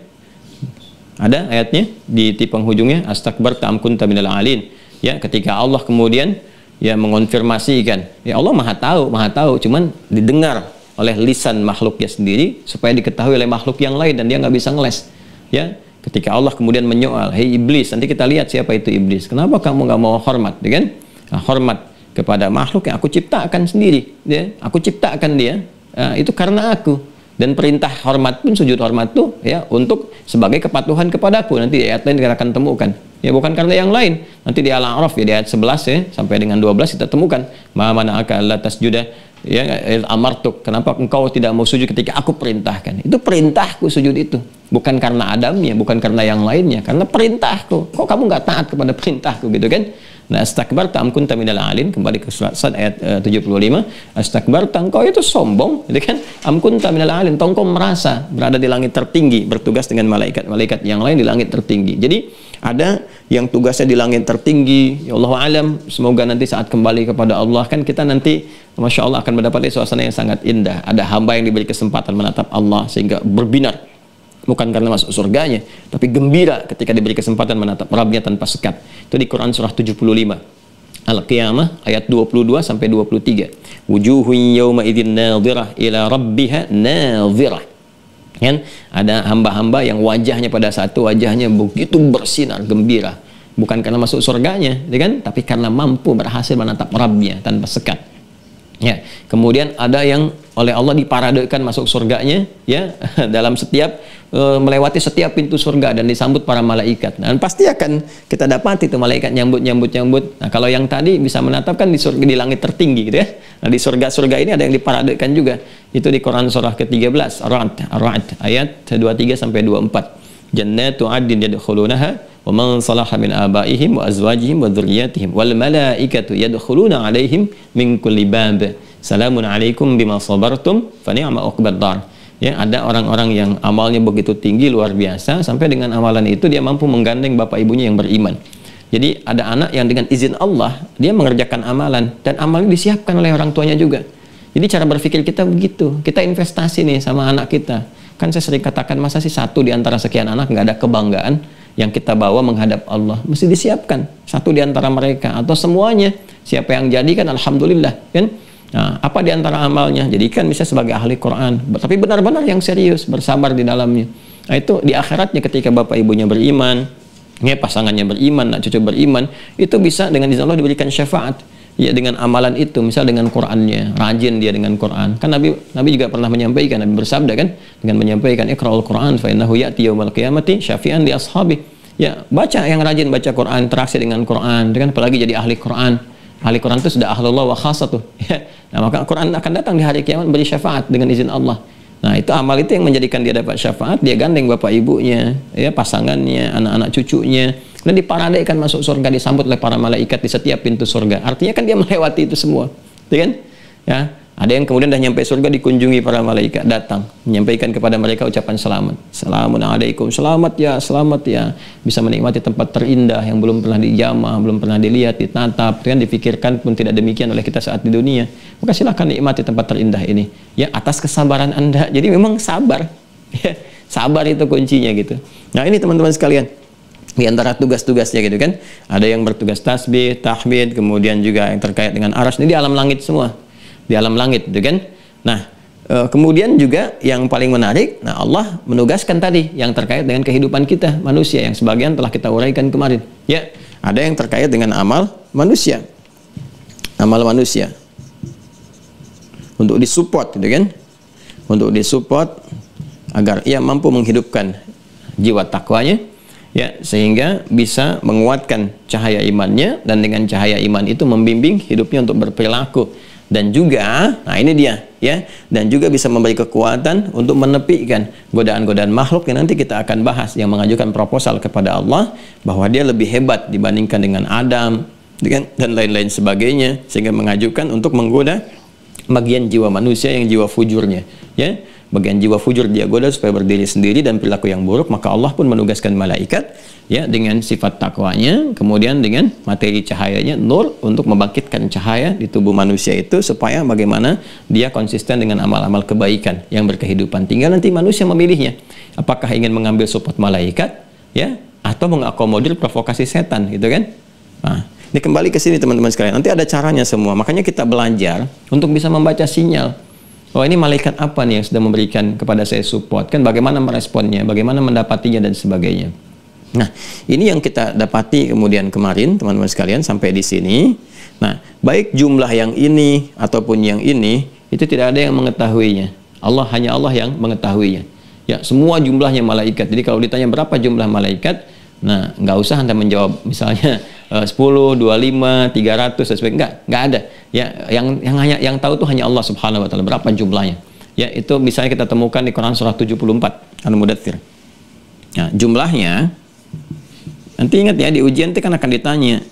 Ada ayatnya di penghujungnya, astakbarta am kunta minal alin, ya, ketika Allah kemudian ya mengonfirmasikan, ya, Allah maha tahu, cuman didengar oleh lisan makhluknya sendiri supaya diketahui oleh makhluk yang lain dan dia nggak bisa ngeles, ya. Ketika Allah kemudian menyoal, hei iblis, nanti kita lihat siapa itu iblis, kenapa kamu nggak mau hormat, kan? hormat kepada makhluk yang aku ciptakan sendiri, ya. Aku ciptakan dia, itu karena aku. Dan perintah hormat pun, sujud hormat tuh ya untuk sebagai kepatuhan kepadaku. Nanti di ayat lain kita akan temukan. Ya bukan karena yang lain. Nanti di Al-A'raf ya di ayat 11 ya sampai dengan 12 kita temukan. Ma mana'aka alla tasjuda ya amartuk. Kenapa engkau tidak mau sujud ketika aku perintahkan? Itu perintahku sujud itu. Bukan karena Adamnya, bukan karena yang lainnya, karena perintahku. Kok kamu nggak taat kepada perintahku gitu kan? Nah, astakbarta am kunta minal alin, kembali ke surat Sad ayat 75. Astakbarta, engkau itu sombong, gitu kan? Am kunta minal alin, engkau merasa berada di langit tertinggi, bertugas dengan malaikat-malaikat yang lain di langit tertinggi. Jadi ada yang tugasnya di langit tertinggi, ya Allah alam, semoga nanti saat kembali kepada Allah kan kita nanti Masya Allah akan mendapati suasana yang sangat indah. Ada hamba yang diberi kesempatan menatap Allah sehingga berbinar. Bukan karena masuk surganya, tapi gembira ketika diberi kesempatan menatap Rabbnya tanpa sekat. Itu di Quran surah 75. Al-Qiyamah ayat 22 sampai 23. Wujuhun yawma idzin nadhirah ila rabbiha nadhirah. Kan? Ada hamba-hamba yang wajahnya pada saat itu wajahnya begitu bersinar gembira. Bukan karena masuk surganya, ya kan? Tapi karena mampu berhasil menatap Rabbnya tanpa sekat. Ya, kemudian ada yang oleh Allah diparadekan masuk surganya ya dalam setiap melewati setiap pintu surga dan disambut para malaikat. Dan pasti akan kita dapati itu malaikat nyambut. Nah, kalau yang tadi bisa menatapkan di surga, di langit tertinggi gitu ya. Nah, di surga ini ada yang diparadekan juga. Itu di Quran surah ke-13 Ar-Ra'd ayat 23 sampai 24. Jannatu 'adnin yadkhulunaha wa man salaha min abaihim wa azwajihim wa dzurriyyatihim wal malaikatu yadkhuluna 'alaihim min kulli bab. Salamun 'alaikum bima sabartum fa ni'ma 'uqbad dar. Ya, ada orang-orang yang amalnya begitu tinggi luar biasa sampai dengan amalan itu dia mampu menggandeng bapak ibunya yang beriman. Jadi ada anak yang dengan izin Allah dia mengerjakan amalan dan amalnya disiapkan oleh orang tuanya juga. Jadi cara berpikir kita begitu. Kita investasi nih sama anak kita. Kan saya sering katakan masa sih satu di antara sekian anak nggak ada kebanggaan yang kita bawa menghadap Allah. Mesti disiapkan satu di antara mereka atau semuanya. Siapa yang jadi kan alhamdulillah kan. Nah, apa di antara amalnya? Jadikan bisa sebagai ahli Quran. Tapi benar-benar yang serius, bersabar di dalamnya. Nah, itu di akhiratnya ketika bapak ibunya beriman, ya pasangannya beriman, anak cucu beriman, itu bisa dengan izin Allah diberikan syafaat. Ya dengan amalan itu, misal dengan Qurannya, rajin dia dengan Quran. Kan Nabi juga pernah menyampaikan, Nabi bersabda kan dengan menyampaikan Iqra'ul Quran fa innahu ya'ti yaumal qiyamati syafi'an li ashabi. Ya, baca yang rajin baca Quran, interaksi dengan Quran, dengan apalagi jadi ahli Quran. Ahli Quran itu sudah ahlullah wa khasatuh. Ya. Nah, maka Quran akan datang di hari kiamat beri syafaat dengan izin Allah. Nah, itu amal itu yang menjadikan dia dapat syafaat, dia gandeng bapak ibunya, ya pasangannya, anak-anak cucunya, dan diparadaikan masuk surga, disambut oleh para malaikat di setiap pintu surga. Artinya kan dia melewati itu semua, ya kan? Ya, ada yang kemudian dah nyampe surga dikunjungi para malaikat, datang menyampaikan kepada mereka ucapan selamat. Assalamualaikum, selamat ya, bisa menikmati tempat terindah yang belum pernah dijamah, belum pernah dilihat, ditatap, kan dipikirkan pun tidak demikian oleh kita saat di dunia. Maka silakan nikmati tempat terindah ini, ya atas kesabaran Anda. Jadi memang sabar, ya, sabar itu kuncinya gitu. Nah ini teman-teman sekalian. Di antara tugas-tugasnya gitu kan, ada yang bertugas tasbih, tahmid, kemudian juga yang terkait dengan arsy, ini di alam langit semua, di alam langit gitu kan. Nah kemudian juga yang paling menarik, nah Allah menugaskan tadi yang terkait dengan kehidupan kita manusia yang sebagian telah kita uraikan kemarin. Ya, ada yang terkait dengan amal manusia, untuk disupport gitu kan, untuk disupport agar ia mampu menghidupkan jiwa takwanya. Ya, sehingga bisa menguatkan cahaya imannya dan dengan cahaya iman itu membimbing hidupnya untuk berperilaku dan juga, nah ini dia ya, dan juga bisa memberi kekuatan untuk menepikan godaan-godaan makhluk yang nanti kita akan bahas yang mengajukan proposal kepada Allah bahwa dia lebih hebat dibandingkan dengan Adam dan lain-lain sebagainya sehingga mengajukan untuk menggoda bagian jiwa manusia yang jiwa fujurnya ya. Bagian jiwa fujur dia goda supaya berdiri sendiri dan perilaku yang buruk, maka Allah pun menugaskan malaikat ya dengan sifat takwanya, kemudian dengan materi cahayanya nur untuk membangkitkan cahaya di tubuh manusia itu supaya bagaimana dia konsisten dengan amal-amal kebaikan yang berkehidupan. Tinggal nanti manusia memilihnya, apakah ingin mengambil support malaikat ya atau mengakomodir provokasi setan gitu kan. Nah, ini kembali ke sini teman-teman sekalian. Nanti ada caranya semua. Makanya kita belajar untuk bisa membaca sinyal. Oh ini malaikat apa nih yang sudah memberikan kepada saya support, kan bagaimana meresponnya, bagaimana mendapatinya dan sebagainya. Nah ini yang kita dapati kemudian kemarin teman-teman sekalian sampai di sini. Nah, baik jumlah yang ini ataupun yang ini, itu tidak ada yang mengetahuinya. Hanya Allah yang mengetahuinya. Ya, semua jumlahnya malaikat. Jadi kalau ditanya berapa jumlah malaikat, nah, nggak usah Anda menjawab misalnya 10, 25, 300 dan sebagainya. Nggak ada. Ya, yang tahu tuh hanya Allah Subhanahu wa taala berapa jumlahnya. Ya, itu misalnya kita temukan di Quran surah 74 Al-Mudaththir. Nah, jumlahnya nanti ingat ya, di ujian itu kan akan ditanya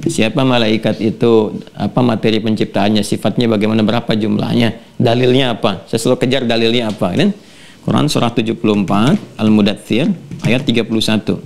siapa malaikat itu, apa materi penciptaannya, sifatnya bagaimana, berapa jumlahnya, dalilnya apa. Saya selalu kejar dalilnya apa, kan? Quran surah 74 Al-Mudaththir ayat 31.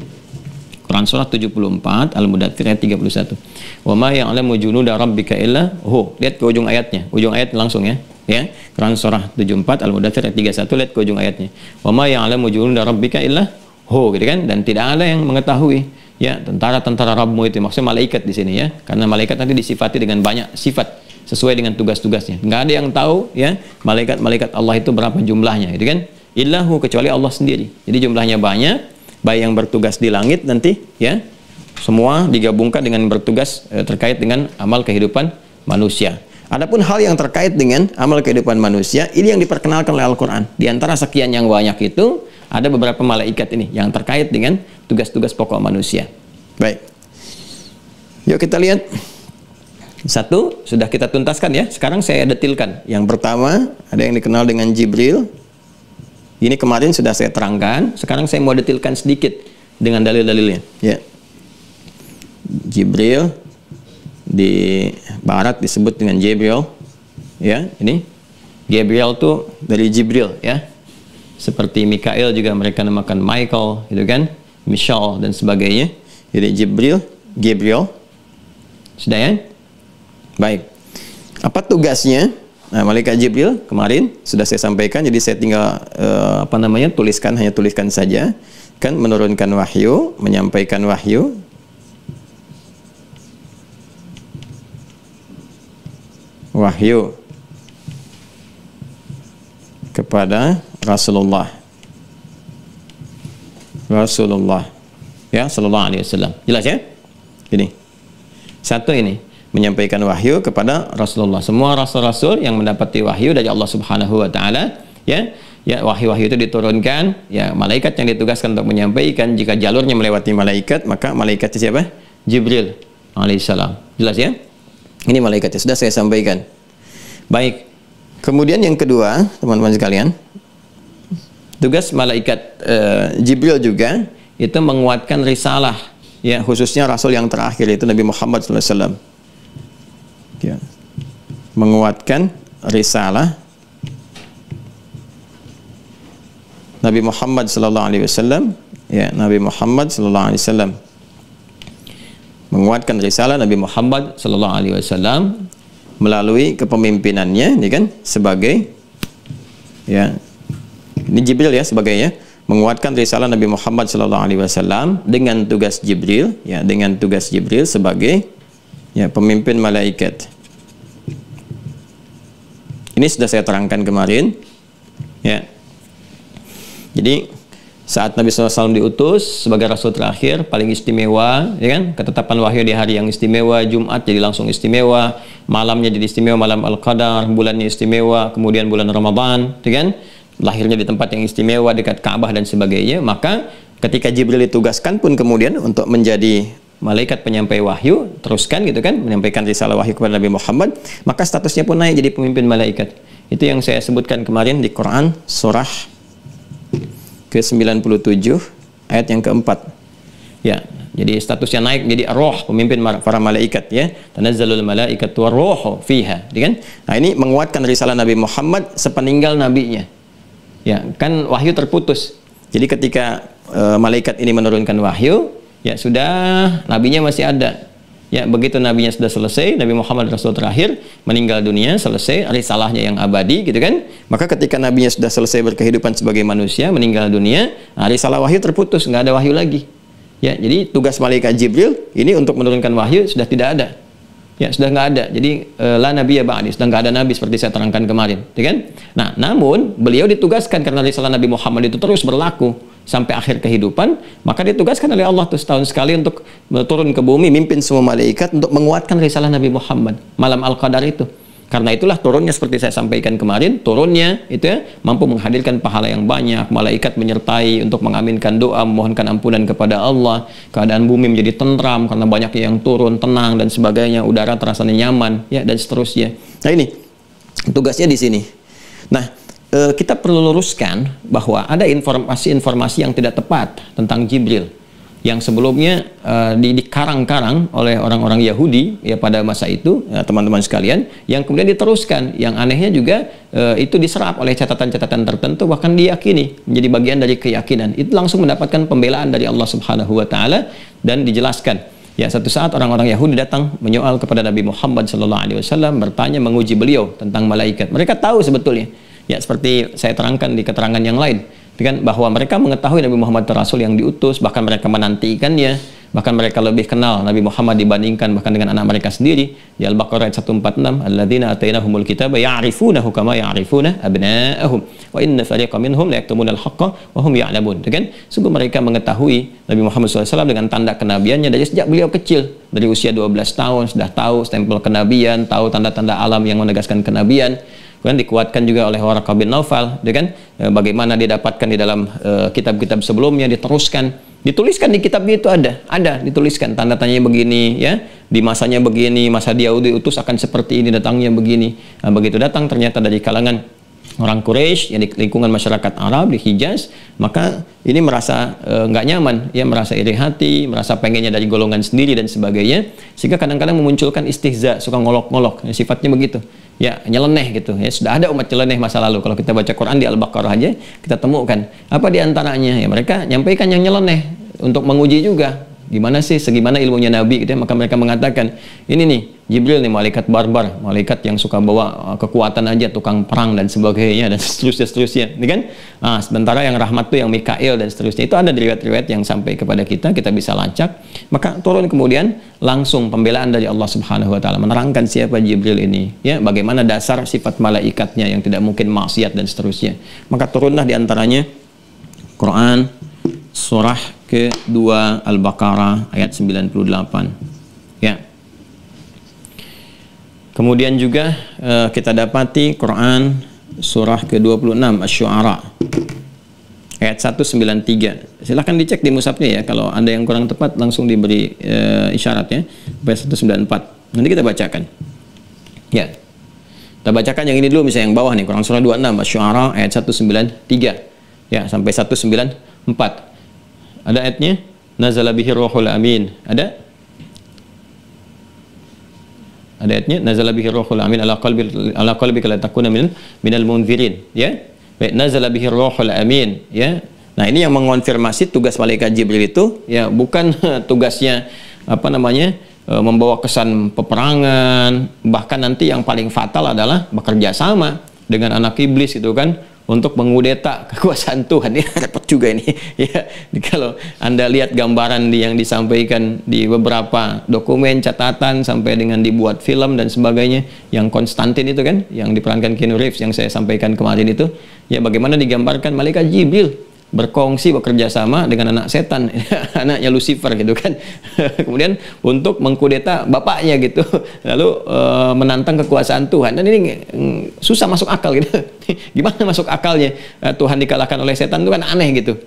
Quran surah 74 Al-Mudaththir ayat 31. Wa ma ya'lamu junuda rabbika illa hu. Lihat ke ujung ayatnya. Ujung ayat langsung ya. Ya. Quran surah 74 Al-Mudaththir ayat 31, lihat ke ujung ayatnya. Wa ma ya'lamu junuda rabbika illa hu, gitu kan? Dan tidak ada yang mengetahui ya tentara-tentara Rabbmu itu, maksudnya malaikat di sini ya. Karena malaikat nanti disifati dengan banyak sifat sesuai dengan tugas-tugasnya. Enggak ada yang tahu ya malaikat-malaikat Allah itu berapa jumlahnya, gitu kan? Illahu, kecuali Allah sendiri. Jadi jumlahnya banyak, baik yang bertugas di langit nanti ya, semua digabungkan dengan bertugas terkait dengan amal kehidupan manusia. Adapun hal yang terkait dengan amal kehidupan manusia, ini yang diperkenalkan oleh Al-Quran. Di antara sekian yang banyak itu, ada beberapa malaikat ini yang terkait dengan tugas-tugas pokok manusia. Baik, yuk kita lihat. Satu sudah kita tuntaskan ya, sekarang saya detilkan. Yang pertama ada yang dikenal dengan Jibril. Ini kemarin sudah saya terangkan, sekarang saya mau detilkan sedikit dengan dalil-dalilnya. Ya. Jibril di barat disebut dengan Jibril. Ya, ini Gabriel tuh dari Jibril ya. Seperti Mikael juga mereka namakan Michael, gitu kan? Michal dan sebagainya. Jadi Jibril, Gabriel. Sudah ya? Baik. Apa tugasnya? Nah, malaikat Jibril kemarin sudah saya sampaikan, jadi saya tinggal hanya tuliskan saja. Kan menurunkan wahyu, menyampaikan wahyu. Wahyu kepada Rasulullah ya sallallahu alaihi wasallam. Jelas ya? Ini. Satu ini menyampaikan wahyu kepada Rasulullah. Semua rasul-rasul yang mendapati wahyu dari Allah Subhanahu wa taala, ya wahyu-wahyu itu diturunkan, ya malaikat yang ditugaskan untuk menyampaikan. Jika jalurnya melewati malaikat, maka malaikatnya siapa? Jibril alaihissalam. Jelas ya? Ini malaikatnya sudah saya sampaikan. Baik. Kemudian yang kedua, teman-teman sekalian, tugas malaikat Jibril juga itu menguatkan risalah, ya khususnya rasul yang terakhir itu Nabi Muhammad SAW. Ya, menguatkan risalah Nabi Muhammad SAW, ya Nabi Muhammad SAW menguatkan risalah Nabi Muhammad SAW melalui kepemimpinannya, ini kan sebagai ya ini Jibril ya sebagainya menguatkan risalah Nabi Muhammad SAW dengan tugas Jibril, ya dengan tugas Jibril sebagai ya pemimpin malaikat. Ini sudah saya terangkan kemarin ya. Jadi saat Nabi SAW diutus sebagai rasul terakhir paling istimewa, ya kan, ketetapan wahyu di hari yang istimewa, Jumat jadi langsung istimewa, malamnya jadi istimewa, malam Al-Qadar, bulannya istimewa, kemudian bulan Ramadan, ya kan, lahirnya di tempat yang istimewa dekat Ka'bah dan sebagainya. Maka ketika Jibril ditugaskan pun kemudian untuk menjadi malaikat penyampai wahyu, teruskan gitu kan, menyampaikan risalah wahyu kepada Nabi Muhammad, maka statusnya pun naik jadi pemimpin malaikat. Itu yang saya sebutkan kemarin di Quran surah ke-97 ayat yang keempat. Ya, jadi statusnya naik jadi roh, pemimpin para malaikat ya. Tanazzalul malaikatu warruhu fiha, kan? Nah, ini menguatkan risalah Nabi Muhammad sepeninggal nabinya. Ya, kan wahyu terputus. Jadi ketika malaikat ini menurunkan wahyu, ya sudah nabinya masih ada. Ya, begitu nabinya sudah selesai, Nabi Muhammad Rasul terakhir meninggal dunia, selesai risalahnya yang abadi gitu kan. Maka ketika nabinya sudah selesai berkehidupan sebagai manusia, meninggal dunia, nah, risalah wahyu terputus, nggak ada wahyu lagi. Ya, jadi tugas malaikat Jibril ini untuk menurunkan wahyu sudah tidak ada. Ya, sudah nggak ada. Jadi la nabiyya ba'di, sudah nggak ada nabi seperti saya terangkan kemarin, ya kan? Nah, namun beliau ditugaskan karena risalah Nabi Muhammad itu terus berlaku sampai akhir kehidupan, maka ditugaskan oleh Allah tuh setahun sekali untuk turun ke bumi, mimpin semua malaikat untuk menguatkan risalah Nabi Muhammad malam Al-Qadar itu. Karena itulah turunnya seperti saya sampaikan kemarin, turunnya itu ya mampu menghadirkan pahala yang banyak, malaikat menyertai untuk mengaminkan doa, memohonkan ampunan kepada Allah, keadaan bumi menjadi tentram karena banyaknya yang turun, tenang dan sebagainya, udara terasa nyaman, ya dan seterusnya. Nah ini tugasnya di sini. Nah, kita perlu luruskan bahwa ada informasi-informasi yang tidak tepat tentang Jibril yang sebelumnya dikarang-karang oleh orang-orang Yahudi ya pada masa itu, teman-teman sekalian, yang kemudian diteruskan. Yang anehnya juga itu diserap oleh catatan-catatan tertentu, bahkan diyakini menjadi bagian dari keyakinan. Itu langsung mendapatkan pembelaan dari Allah Subhanahu wa taala dan dijelaskan. Ya, satu saat orang-orang Yahudi datang menyoal kepada Nabi Muhammad SAW, bertanya, menguji beliau tentang malaikat. Mereka tahu sebetulnya, ya seperti saya terangkan di keterangan yang lain, dengan bahwa mereka mengetahui Nabi Muhammad itu Rasul yang diutus, bahkan mereka menantikannya, bahkan mereka lebih kenal Nabi Muhammad dibandingkan bahkan dengan anak mereka sendiri. Di Al-Baqarah ayat 146, alladzina atainahumul kitaba ya'rifunahu kama ya'rifuna abna'ahum wa inna fariqan minhum la yaktumunal haqqa wa hum ya'lamun. Kan sungguh mereka mengetahui Nabi Muhammad SAW dengan tanda kenabiannya dari sejak beliau kecil, dari usia 12 tahun sudah tahu stempel kenabian, tahu tanda-tanda alam yang menegaskan kenabian. Kemudian dikuatkan juga oleh Waraqah bin Naufal, kan? Bagaimana didapatkan di dalam kitab-kitab sebelumnya, diteruskan, dituliskan di kitabnya itu ada dituliskan tanda tanyanya begini, ya di masanya begini, masa dia diutus akan seperti ini, datangnya begini. Nah, begitu datang ternyata dari kalangan orang Quraisy yang di lingkungan masyarakat Arab di Hijaz, maka ini merasa nggak nyaman, ya merasa iri hati, merasa pengennya dari golongan sendiri dan sebagainya, sehingga kadang-kadang memunculkan istihza, suka ngolok-ngolok, sifatnya begitu. Ya, nyeleneh gitu. Ya, sudah ada umat nyeleneh masa lalu. Kalau kita baca Quran di Al-Baqarah aja, kita temukan. Apa di antaranya? Ya, mereka nyampaikan yang nyeleneh untuk menguji juga. Gimana sih, segimana ilmunya Nabi gitu ya. Maka mereka mengatakan, ini nih, Jibril nih, malaikat barbar, malaikat yang suka bawa kekuatan aja, tukang perang dan sebagainya, dan seterusnya, ini kan? Nah, sementara yang rahmat tuh yang Mikail dan seterusnya. Itu ada di riwayat-riwayat yang sampai kepada kita bisa lacak. Maka turun kemudian langsung pembelaan dari Allah Subhanahu wa taala, menerangkan siapa Jibril ini, ya, bagaimana dasar sifat malaikatnya yang tidak mungkin maksiat dan seterusnya. Maka turunlah di antaranya Quran surah ke-2 Al-Baqarah ayat 98. Ya. Kemudian juga kita dapati Quran surah ke-26 Asy-Syu'ara ayat 193. Silahkan dicek di mushafnya ya, kalau ada yang kurang tepat langsung diberi isyarat ya. Ayat 194. Nanti kita bacakan. Ya. Kita bacakan yang ini dulu, misalnya yang bawah nih, Quran surah 26 Asy-Syu'ara ayat 193. Ya, sampai 194. Ada ayatnya, nazala bihi ruhul amin. Ada ayatnya, nazala bihi ruhul amin ala qalbika la takuna minal munzirin, ya. Baik, nazala bihi ruhul amin, ya. Nah, ini yang mengonfirmasi tugas malaikat Jibril itu ya bukan tugasnya apa namanya? Membawa kesan peperangan, bahkan nanti yang paling fatal adalah bekerja sama dengan anak iblis itu kan, untuk mengudeta kekuasaan Tuhan. Ya, repot juga ini. Ya, kalau Anda lihat gambaran yang disampaikan di beberapa dokumen, catatan, sampai dengan dibuat film dan sebagainya, yang Konstantin itu kan, yang diperankan Keanu Reeves yang saya sampaikan kemarin itu, ya bagaimana digambarkan malaikat Jibril berkongsi, bekerja sama dengan anak setan, anaknya Lucifer gitu kan. Kemudian untuk mengkudeta bapaknya gitu, lalu menantang kekuasaan Tuhan. Dan ini susah masuk akal gitu. Gimana masuk akalnya Tuhan dikalahkan oleh setan, itu kan aneh gitu.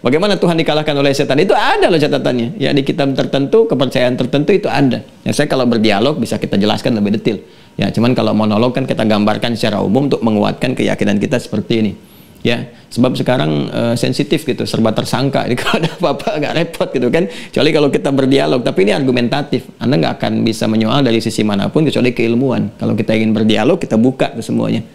Bagaimana Tuhan dikalahkan oleh setan? Itu ada loh catatannya. Ya, di kitab tertentu, kepercayaan tertentu itu ada. Ya, saya kalau berdialog bisa kita jelaskan lebih detail. Ya, cuman kalau monolog kan kita gambarkan secara umum untuk menguatkan keyakinan kita seperti ini. Ya, sebab sekarang sensitif gitu, serba tersangka. Jadi kalau ada apa-apa agak repot gitu kan. Kecuali kalau kita berdialog, tapi ini argumentatif. Anda nggak akan bisa menyoal dari sisi manapun kecuali keilmuan. Kalau kita ingin berdialog, kita buka ke semuanya,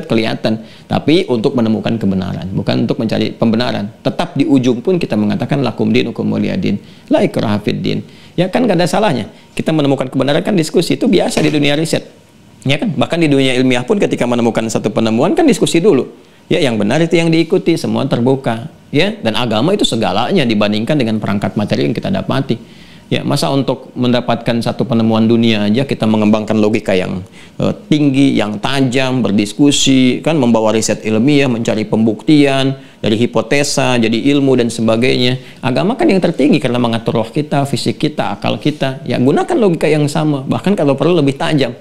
kelihatan. Tapi untuk menemukan kebenaran, bukan untuk mencari pembenaran. Tetap di ujung pun kita mengatakan lakum dinukum waliyadin, la ikraha fid din. Ya kan, nggak ada salahnya. Kita menemukan kebenaran kan diskusi, itu biasa di dunia riset. Ya kan, bahkan di dunia ilmiah pun ketika menemukan satu penemuan kan diskusi dulu. Ya, yang benar itu yang diikuti, semua terbuka. Ya, dan agama itu segalanya dibandingkan dengan perangkat materi yang kita dapati. Ya, masa untuk mendapatkan satu penemuan dunia aja kita mengembangkan logika yang tinggi, yang tajam, berdiskusi, kan membawa riset ilmiah, mencari pembuktian dari hipotesa, jadi ilmu dan sebagainya. Agama kan yang tertinggi karena mengatur roh kita, fisik kita, akal kita. Ya, gunakan logika yang sama, bahkan kalau perlu lebih tajam.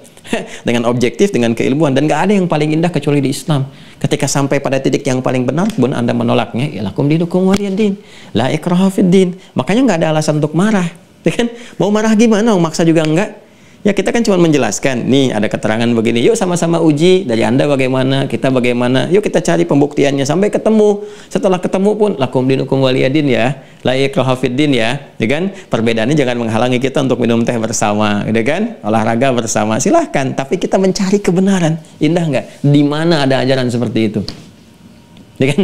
Dengan objektif, dengan keilmuan, dan gak ada yang paling indah kecuali di Islam. Ketika sampai pada titik yang paling benar pun Anda menolaknya, ya lakum dinukum waliyadin, la ikraha fid din. Makanya gak ada alasan untuk marah. Kan? Mau marah gimana? Maksa juga enggak. Ya kita kan cuma menjelaskan, nih ada keterangan begini, yuk sama-sama uji, dari Anda bagaimana, kita bagaimana, yuk kita cari pembuktiannya sampai ketemu. Setelah ketemu pun lakum dinukum waliyadin ya, la ikraha fid din ya, kan? Perbedaannya jangan menghalangi kita untuk minum teh bersama, gitu kan? Olahraga bersama, silahkan, tapi kita mencari kebenaran. Indah nggak? Di mana ada ajaran seperti itu? Ya kan?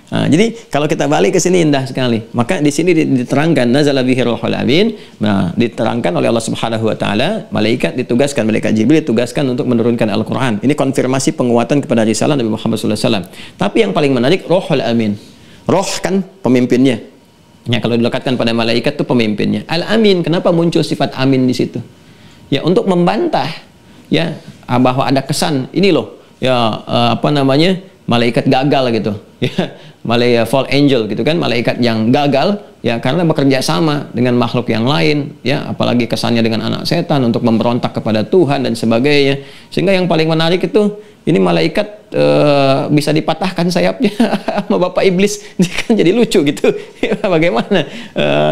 Nah, jadi kalau kita balik ke sini indah sekali. Maka di sini diterangkan nazala bihi ruhul amin. Nah, diterangkan oleh Allah Subhanahu wa taala, malaikat Jibril ditugaskan untuk menurunkan Al-Qur'an. Ini konfirmasi penguatan kepada risalah Nabi Muhammad SAW. Tapi yang paling menarik ruhul amin. Roh kan pemimpinnya. Ya, kalau dilekatkan pada malaikat itu pemimpinnya. Al-amin, kenapa muncul sifat amin di situ? Ya, untuk membantah ya bahwa ada kesan ini loh. Ya, malaikat gagal gitu. Ya, malaikat fall angel gitu kan, malaikat yang gagal ya karena bekerja sama dengan makhluk yang lain ya, apalagi kesannya dengan anak setan untuk memberontak kepada Tuhan dan sebagainya. Sehingga yang paling menarik itu ini malaikat bisa dipatahkan sayapnya sama bapak iblis, kan jadi lucu gitu. Bagaimana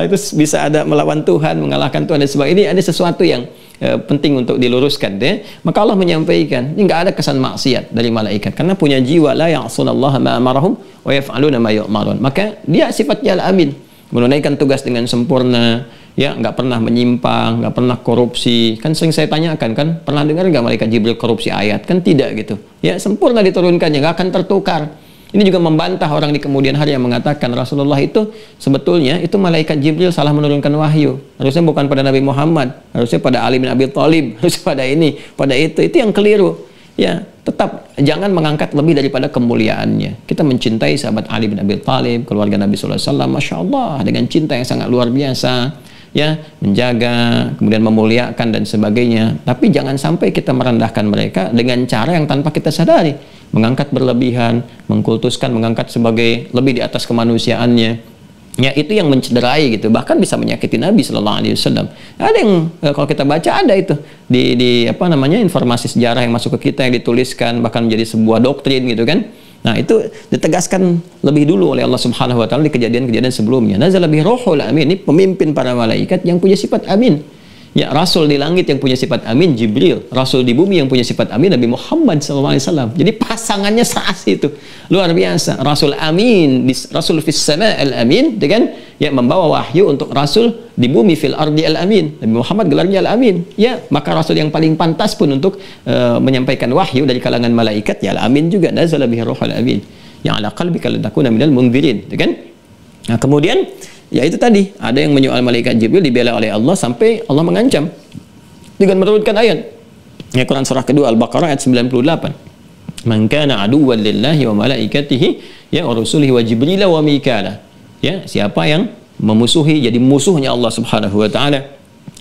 itu bisa ada melawan Tuhan, mengalahkan Tuhan dan sebagainya. Ini ada sesuatu yang penting untuk diluruskan deh. Maka Allah menyampaikan ini nggak ada kesan maksiat dari malaikat karena punya jiwa la ya'sunallaha ma amarahum wa yaf'aluna ma yu'marun. Maka dia sifatnya al-amin, menunaikan tugas dengan sempurna ya, nggak pernah menyimpang, nggak pernah korupsi. Kan sering saya tanyakan kan, pernah dengar nggak malaikat Jibril korupsi ayat? Kan tidak gitu ya, sempurna diturunkannya, nggak akan tertukar. Ini juga membantah orang di kemudian hari yang mengatakan Rasulullah itu sebetulnya itu malaikat Jibril salah menurunkan wahyu. Harusnya bukan pada Nabi Muhammad, harusnya pada Ali bin Abi Thalib, harusnya pada ini, pada itu. Itu yang keliru. Ya, tetap jangan mengangkat lebih daripada kemuliaannya. Kita mencintai sahabat Ali bin Abi Thalib, keluarga Nabi sallallahu alaihi wasallam, Masya Allah, dengan cinta yang sangat luar biasa. Ya, menjaga, kemudian memuliakan dan sebagainya. Tapi jangan sampai kita merendahkan mereka dengan cara yang tanpa kita sadari, mengangkat berlebihan, mengkultuskan, mengangkat sebagai lebih di atas kemanusiaannya. Ya, itu yang mencederai gitu, bahkan bisa menyakiti Nabi Sallallahu Alaihi Wasallam. Ada yang kalau kita baca ada itu di informasi sejarah yang masuk ke kita yang dituliskan bahkan menjadi sebuah doktrin gitu kan. Nah, itu ditegaskan lebih dulu oleh Allah Subhanahu wa taala di kejadian-kejadian sebelumnya. Nazala bihi ruhul amin, ini pemimpin para malaikat yang punya sifat amin. Ya, rasul di langit yang punya sifat amin Jibril, rasul di bumi yang punya sifat amin Nabi Muhammad SAW. Jadi pasangannya serasi itu luar biasa. Rasul amin, rasul fis sama al amin, dengan ya membawa wahyu untuk rasul di bumi fil ardi al amin. Nabi Muhammad gelarnya al amin. Ya, maka rasul yang paling pantas pun untuk menyampaikan wahyu dari kalangan malaikat ya al amin juga. Nazala bihi ruhul amin yang ala qalbika litakuna minal munzirin, kan? Nah, kemudian ya itu tadi, ada yang menyoal malaikat Jibril dibela oleh Allah sampai Allah mengancam dengan menurunkan ayat. Ya, Quran surah kedua Al-Baqarah ayat 98. Man kana aduwwan lillahi wa malaikatihi ya wa rusulihi wa Jibril wa Mikala. Ya, siapa yang memusuhi, jadi musuhnya Allah Subhanahu wa taala,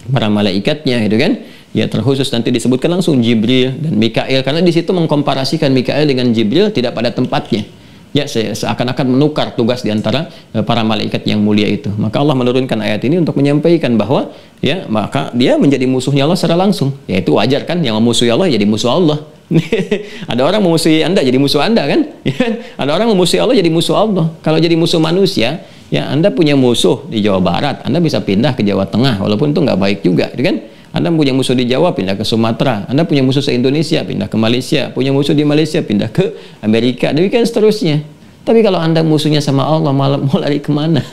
para malaikatnya gitu kan. Ya, terkhusus nanti disebutkan langsung Jibril dan Mikail karena di situ mengkomparasikan Mikail dengan Jibril tidak pada tempatnya. Ya, seakan-akan menukar tugas di antara para malaikat yang mulia itu. Maka Allah menurunkan ayat ini untuk menyampaikan bahwa ya, maka dia menjadi musuhnya Allah secara langsung. Ya, itu wajar kan, yang memusuhi Allah jadi musuh Allah. Ada orang memusuhi Anda jadi musuh Anda kan? Ada orang memusuhi Allah jadi musuh Allah. Kalau jadi musuh manusia, ya Anda punya musuh di Jawa Barat, Anda bisa pindah ke Jawa Tengah walaupun itu nggak baik juga, gitu kan? Anda punya musuh di Jawa, pindah ke Sumatera. Anda punya musuh se-Indonesia, pindah ke Malaysia. Punya musuh di Malaysia, pindah ke Amerika. Demikian seterusnya. Tapi kalau Anda musuhnya sama Allah, malah mau lari kemana?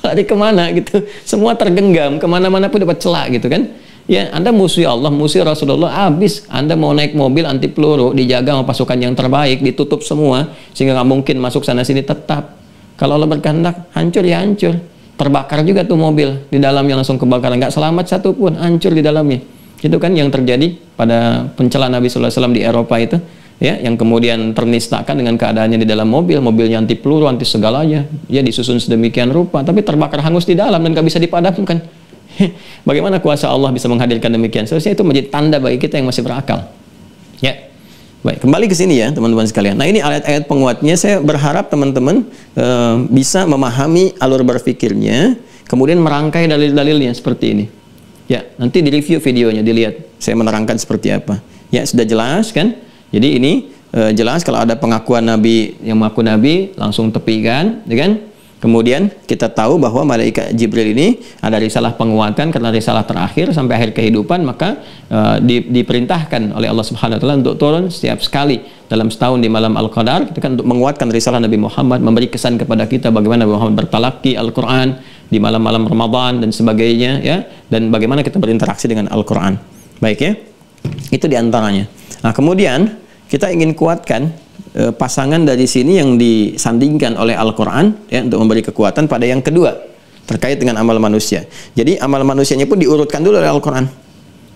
Lari kemana gitu? Semua tergenggam, kemana-mana pun dapat celah gitu kan? Ya, Anda musuhi Allah, musuhi Rasulullah, habis. Anda mau naik mobil anti peluru, dijaga sama pasukan yang terbaik, ditutup semua, sehingga nggak mungkin masuk sana-sini tetap. Kalau Allah berkehendak, hancur ya hancur. Terbakar juga tuh mobil di dalamnya, langsung kebakaran, nggak selamat satu pun, hancur di dalamnya. Itu kan yang terjadi pada pencela Nabi SAW di Eropa itu, ya, yang kemudian ternistakan dengan keadaannya di dalam mobil, mobilnya anti peluru, anti segalanya, ya disusun sedemikian rupa, tapi terbakar hangus di dalam dan nggak bisa dipadamkan. Bagaimana kuasa Allah bisa menghadirkan demikian? Seharusnya itu menjadi tanda bagi kita yang masih berakal. Ya. Baik, kembali ke sini ya teman-teman sekalian. Nah, ini ayat-ayat penguatnya. Saya berharap teman-teman bisa memahami alur berpikirnya, kemudian merangkai dalil-dalilnya seperti ini. Ya, nanti di review videonya, dilihat saya menerangkan seperti apa. Ya, sudah jelas kan? Jadi ini jelas kalau ada pengakuan Nabi yang mengaku Nabi, langsung tepikan, ya kan? Kemudian kita tahu bahwa malaikat Jibril ini ada risalah penguatan karena risalah terakhir sampai akhir kehidupan, maka diperintahkan oleh Allah Subhanahu wa taala untuk turun setiap sekali dalam setahun di malam Al-Qadar, itu kan untuk menguatkan risalah Nabi Muhammad, memberi kesan kepada kita bagaimana Nabi Muhammad bertalaki Al-Qur'an di malam-malam Ramadan dan sebagainya, ya, dan bagaimana kita berinteraksi dengan Al-Qur'an. Baik ya. Itu diantaranya. Nah, kemudian kita ingin kuatkan pasangan dari sini yang disandingkan oleh Al-Quran, ya, untuk memberi kekuatan pada yang kedua terkait dengan amal manusia. Jadi amal manusianya pun diurutkan dulu oleh Al-Quran.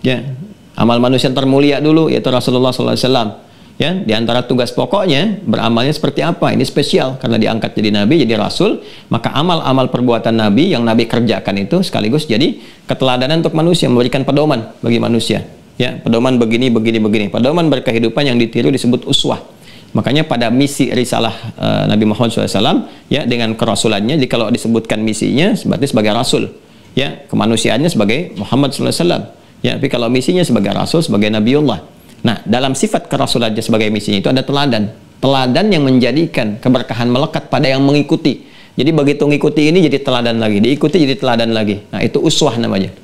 Ya, amal manusia termulia dulu yaitu Rasulullah SAW. Ya, di antara tugas pokoknya beramalnya seperti apa? Ini spesial karena diangkat jadi nabi, jadi rasul. Maka amal-amal perbuatan nabi yang nabi kerjakan itu sekaligus jadi keteladanan untuk manusia, memberikan pedoman bagi manusia. Ya, pedoman begini. Pedoman berkehidupan yang ditiru disebut uswah. Makanya pada misi risalah Nabi Muhammad SAW, ya, dengan kerasulannya, jadi kalau disebutkan misinya berarti sebagai rasul, ya, kemanusiaannya sebagai Muhammad SAW, ya, tapi kalau misinya sebagai rasul, sebagai Nabiullah. Nah, dalam sifat kerasulannya sebagai misinya itu ada teladan yang menjadikan keberkahan melekat pada yang mengikuti. Jadi begitu mengikuti ini jadi teladan lagi, diikuti jadi teladan lagi. Nah, itu uswah namanya.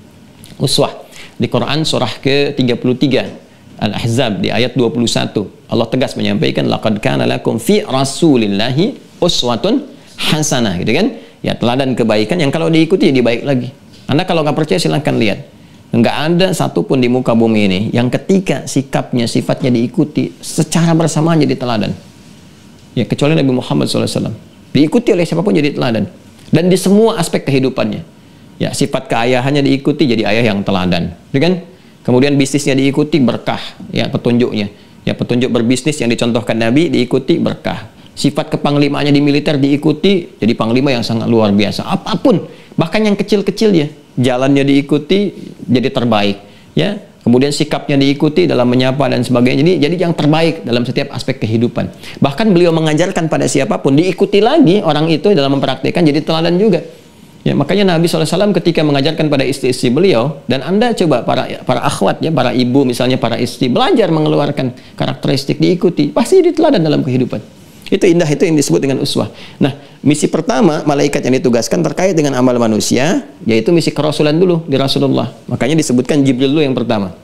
Uswah di Quran surah ke-33 Al-Ahzab di ayat 21, Allah tegas menyampaikan laqad kana lakum fi rasulillahi uswatun hasanah, gitu kan? Ya, teladan kebaikan yang kalau diikuti jadi baik lagi. Anda kalau nggak percaya silahkan lihat. Nggak ada satupun di muka bumi ini yang ketika sikapnya, sifatnya diikuti secara bersamaan jadi teladan. Ya, kecuali Nabi Muhammad SAW. Diikuti oleh siapapun jadi teladan. Dan di semua aspek kehidupannya. Ya, sifat keayahannya diikuti jadi ayah yang teladan, gitu kan? Kemudian bisnisnya diikuti berkah, ya, petunjuknya. Ya, petunjuk berbisnis yang dicontohkan Nabi diikuti berkah. Sifat kepanglimaannya di militer diikuti jadi panglima yang sangat luar biasa. Apapun, bahkan yang kecil-kecil ya, jalannya diikuti jadi terbaik. Ya, kemudian sikapnya diikuti dalam menyapa dan sebagainya. Jadi yang terbaik dalam setiap aspek kehidupan. Bahkan beliau mengajarkan pada siapapun diikuti lagi orang itu dalam mempraktikkan jadi teladan juga. Ya, makanya Nabi SAW ketika mengajarkan pada istri-istri beliau, dan Anda coba para akhwat, ya, para ibu misalnya, para istri, belajar mengeluarkan karakteristik diikuti, pasti jadi teladan dalam kehidupan. Itu indah, itu yang disebut dengan uswah. Nah, misi pertama malaikat yang ditugaskan terkait dengan amal manusia, yaitu misi kerasulan dulu di Rasulullah. Makanya disebutkan Jibril dulu yang pertama.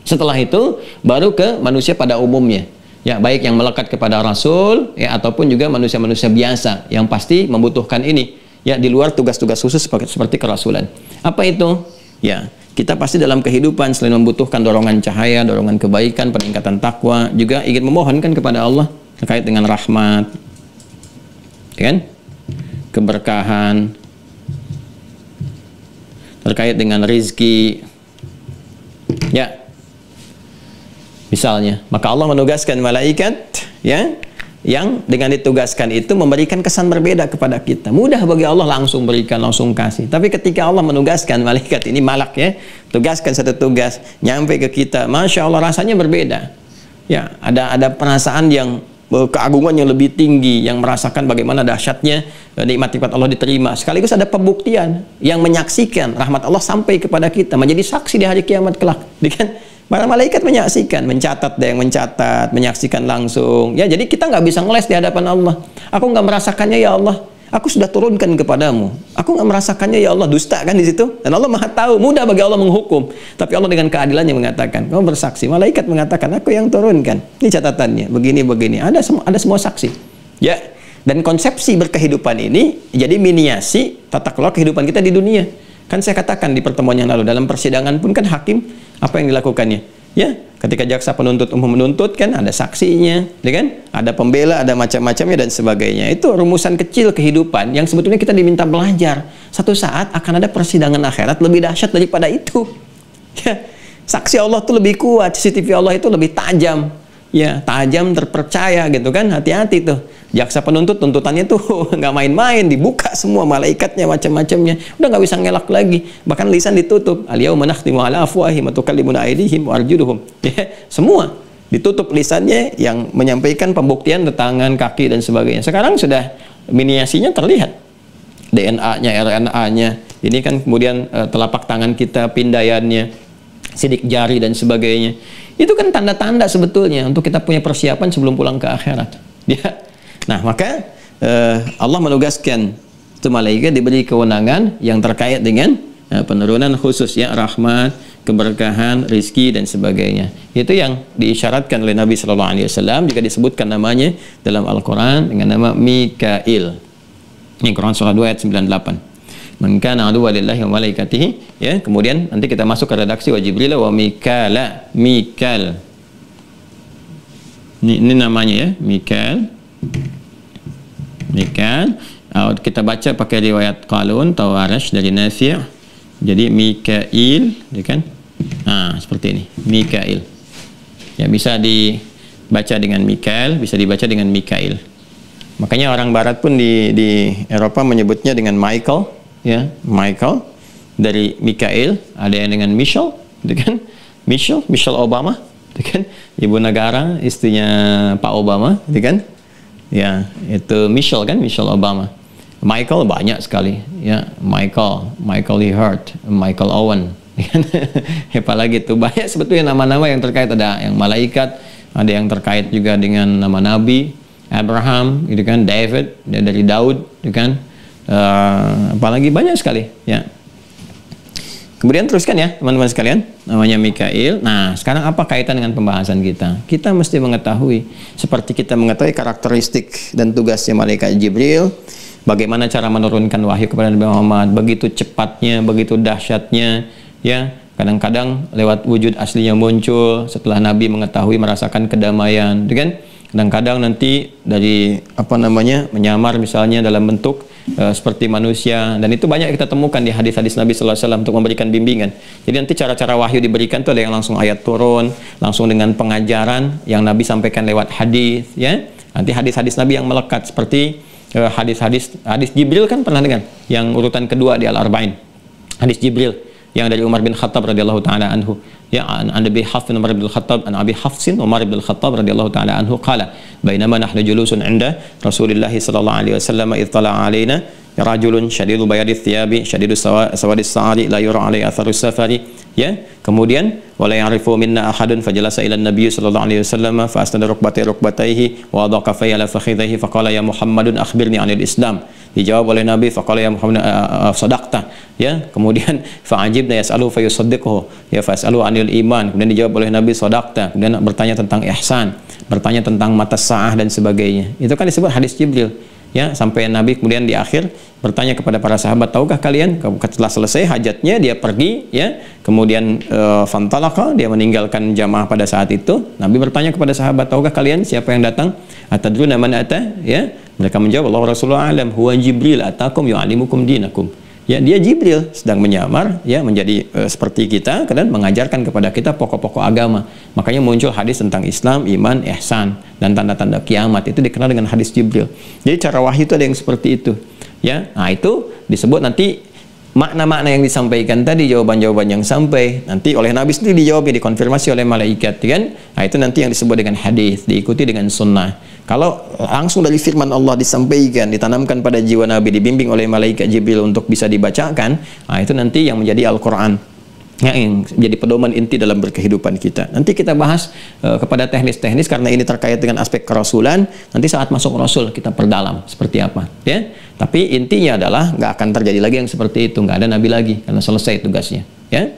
Setelah itu baru ke manusia pada umumnya. Ya, baik yang melekat kepada Rasul, ya, ataupun juga manusia-manusia biasa yang pasti membutuhkan ini. Ya, di luar tugas-tugas khusus seperti kerasulan. Apa itu? Ya, kita pasti dalam kehidupan selain membutuhkan dorongan cahaya, dorongan kebaikan, peningkatan takwa, juga ingin memohonkan kepada Allah terkait dengan rahmat, ya kan? Keberkahan, terkait dengan rizki, ya, misalnya. Maka Allah menugaskan malaikat, ya, yang dengan ditugaskan itu memberikan kesan berbeda kepada kita. Mudah bagi Allah langsung berikan, langsung kasih. Tapi ketika Allah menugaskan malaikat ini, malak, ya, tugaskan satu tugas, nyampe ke kita, Masya Allah rasanya berbeda. Ya, ada perasaan yang keagungan yang lebih tinggi, yang merasakan bagaimana dahsyatnya nikmat-nikmat Allah diterima. Sekaligus ada pembuktian yang menyaksikan rahmat Allah sampai kepada kita, menjadi saksi di hari kiamat kelak. Kan? Para malaikat menyaksikan, mencatat, ada yang mencatat, menyaksikan langsung. Ya, jadi kita nggak bisa ngeles di hadapan Allah. Aku nggak merasakannya ya Allah. Aku sudah turunkan kepadamu. Aku nggak merasakannya ya Allah. Dusta kan di situ. Dan Allah Maha tahu. Mudah bagi Allah menghukum. Tapi Allah dengan keadilannya mengatakan, kamu bersaksi. Malaikat mengatakan, aku yang turunkan. Ini catatannya. Begini. Ada semua saksi. Ya. Dan konsepsi berkehidupan ini jadi miniasi tata kelola kehidupan kita di dunia. Kan saya katakan di pertemuan yang lalu, dalam persidangan pun kan hakim apa yang dilakukannya? Ya, ketika jaksa penuntut umum menuntut kan ada saksinya, ya kan? Ada pembela, ada macam-macamnya dan sebagainya. Itu rumusan kecil kehidupan yang sebetulnya kita diminta belajar. Satu saat akan ada persidangan akhirat lebih dahsyat daripada itu. Ya, saksi Allah itu lebih kuat, CCTV Allah itu lebih tajam. ya tajam, terpercaya gitu kan. Hati-hati tuh. Jaksa penuntut tuntutannya tuh nggak main-main, dibuka semua malaikatnya macam-macamnya. Udah nggak bisa ngelak lagi. Bahkan lisan ditutup. Al-yauma nakhtimu ala afwahihim wa tukallimuna aydihim wa arjuluhum. Ya, semua ditutup lisannya yang menyampaikan pembuktian tangan, kaki dan sebagainya. Sekarang sudah miniasinya terlihat. DNA-nya, RNA-nya. Ini kan kemudian telapak tangan kita, pindaiannya, sidik jari dan sebagainya. Itu kan tanda-tanda sebetulnya untuk kita punya persiapan sebelum pulang ke akhirat. Ya. Nah, maka Allah menugaskan itu malaikat diberi kewenangan yang terkait dengan penurunan khusus ya, rahmat, keberkahan, rizki dan sebagainya. Itu yang diisyaratkan oleh Nabi Shallallahu Alaihi Wasallam, juga disebutkan namanya dalam Al-Quran dengan nama Mikail. Ini Quran surah 2 ayat 98. Man kana aduwwa lillahi wa malaikatihi, ya. Kemudian nanti kita masuk ke redaksi wa Jibril wa Mikala. Mikail. Ini namanya ya, Mikail. Mikail. Kita baca pakai riwayat Qalun atau Arash dari Nafi'. Jadi Mikail, ya kan? Seperti ini, Mikail. Ya, bisa dibaca dengan Mikail, bisa dibaca dengan Mikail. Makanya orang barat pun di Eropa menyebutnya dengan Michael, ya, Michael. Dari Mikail, ada yang dengan Michelle, gitu kan? Michelle Obama, gitu kan? Ibu negara, istrinya Pak Obama, gitu kan? Ya, itu Michelle kan, Michelle Obama. Michael banyak sekali, ya. Michael Lee Hurt, Michael Owen, kan? Apalagi itu banyak sebetulnya nama-nama yang terkait, ada yang malaikat, ada yang terkait juga dengan nama nabi, Abraham, gitu kan, David, dari Daud, gitu kan. Apalagi banyak sekali, ya. Kemudian teruskan ya teman-teman sekalian, namanya Mikail. Nah, sekarang apa kaitan dengan pembahasan kita? Kita mesti mengetahui, seperti kita mengetahui karakteristik dan tugasnya malaikat Jibril, bagaimana cara menurunkan wahyu kepada Nabi Muhammad, begitu cepatnya, begitu dahsyatnya, ya. Kadang-kadang lewat wujud aslinya muncul setelah Nabi mengetahui, merasakan kedamaian, kan? Kadang-kadang nanti dari menyamar misalnya dalam bentuk seperti manusia, dan itu banyak kita temukan di hadis-hadis Nabi Sallallahu Alaihi Wasallam untuk memberikan bimbingan. Jadi nanti cara-cara wahyu diberikan itu ada yang langsung ayat turun, langsung dengan pengajaran yang Nabi sampaikan lewat hadis, ya. Nanti hadis-hadis Nabi yang melekat seperti hadis Jibril, kan pernah dengar yang urutan kedua di Al-Arba'in, hadis Jibril yang dari Umar bin Khattab radhiyallahu taala anhu, ya, an Abi Hafsin Umar bin Khattab, an Abi Hafsin Umar bin Khattab radhiyallahu taala anhu qala bainama nahnu julusun 'inda Rasulillah sallallahu alaihi wasallam idh tala'a alaina rajulun shadidul bayadi thiyabi shadidus sawadis sa'ari la yura alaihi atharus safari, ya. Kemudian wala ya'rifu minna ahadun fajalasa ila an-nabiy sallallahu alaihi wasallam fa asnada rukbatayhi wa wada'a kaffayhi ala fakhidhihi faqala ya Muhammadun akhbirni 'anil Islam. Dijawab oleh Nabi, faqala ya Muhammad sadaqta, ya. Kemudian fa'ajibna yas'alu fayusaddiquhu, ya, fas'alu 'anil iman. Kemudian dijawab oleh Nabi sadaqta. Kemudian bertanya tentang ihsan, bertanya tentang mata sa'ah dan sebagainya. Itu kan disebut hadis Jibril, ya. Sampai Nabi kemudian di akhir bertanya kepada para sahabat, tahukah kalian, setelah selesai hajatnya dia pergi, ya. Kemudian fantalaka, dia meninggalkan jamaah pada saat itu. Nabi bertanya kepada sahabat, tahukah kalian siapa yang datang? Atadruna man ata, ya. Mereka menjawab, Allah Rasulullah alam, huwa Jibril atakum yu'alimukum dinakum. Ya, dia Jibril sedang menyamar, ya, menjadi seperti kita dan mengajarkan kepada kita pokok-pokok agama. Makanya muncul hadis tentang Islam, iman, ihsan dan tanda-tanda kiamat. Itu dikenal dengan hadis Jibril. Jadi cara wahyu itu ada yang seperti itu, ya. Nah, itu disebut nanti makna-makna yang disampaikan tadi, jawaban-jawaban yang sampai nanti oleh Nabi sendiri dijawabnya, dikonfirmasi oleh malaikat, kan? Nah, itu nanti yang disebut dengan hadis, diikuti dengan sunnah. Kalau langsung dari firman Allah disampaikan, ditanamkan pada jiwa Nabi, dibimbing oleh malaikat Jibril untuk bisa dibacakan, nah itu nanti yang menjadi Al-Quran, ya, yang menjadi pedoman inti dalam berkehidupan kita. Nanti kita bahas kepada teknis-teknis, karena ini terkait dengan aspek kerasulan. Nanti saat masuk Rasul kita perdalam seperti apa, ya. Tapi intinya adalah nggak akan terjadi lagi yang seperti itu, nggak ada Nabi lagi, karena selesai tugasnya, ya.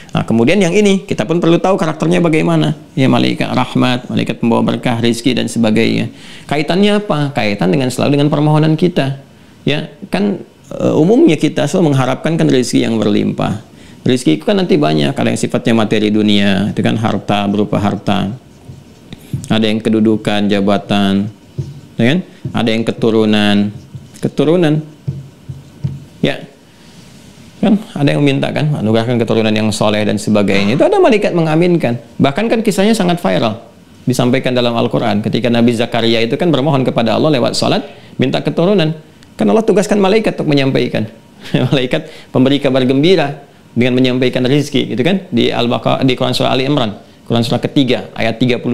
Nah, kemudian yang ini kita pun perlu tahu karakternya bagaimana, ya, malaikat rahmat, malaikat pembawa berkah, rezeki dan sebagainya. Kaitannya apa? Kaitan dengan selalu dengan permohonan kita, ya. Kan umumnya kita selalu mengharapkan kan rezeki yang berlimpah. Rezeki itu kan nanti banyak, ada yang sifatnya materi dunia, itu kan harta, berupa harta. Ada yang kedudukan, jabatan, ya kan? Ada yang keturunan, ya. Kan ada yang minta kan, anugerahkan keturunan yang soleh dan sebagainya. Itu ada malaikat mengaminkan. Bahkan kan kisahnya sangat viral. disampaikan dalam Al-Quran. Ketika Nabi Zakaria itu kan bermohon kepada Allah lewat salat, minta keturunan. Kan Allah tugaskan malaikat untuk menyampaikan. Malaikat pemberi kabar gembira dengan menyampaikan rezeki, gitu kan? Di Al-Baqarah, di Quran surah Ali Imran, Quran surah ketiga ayat 39.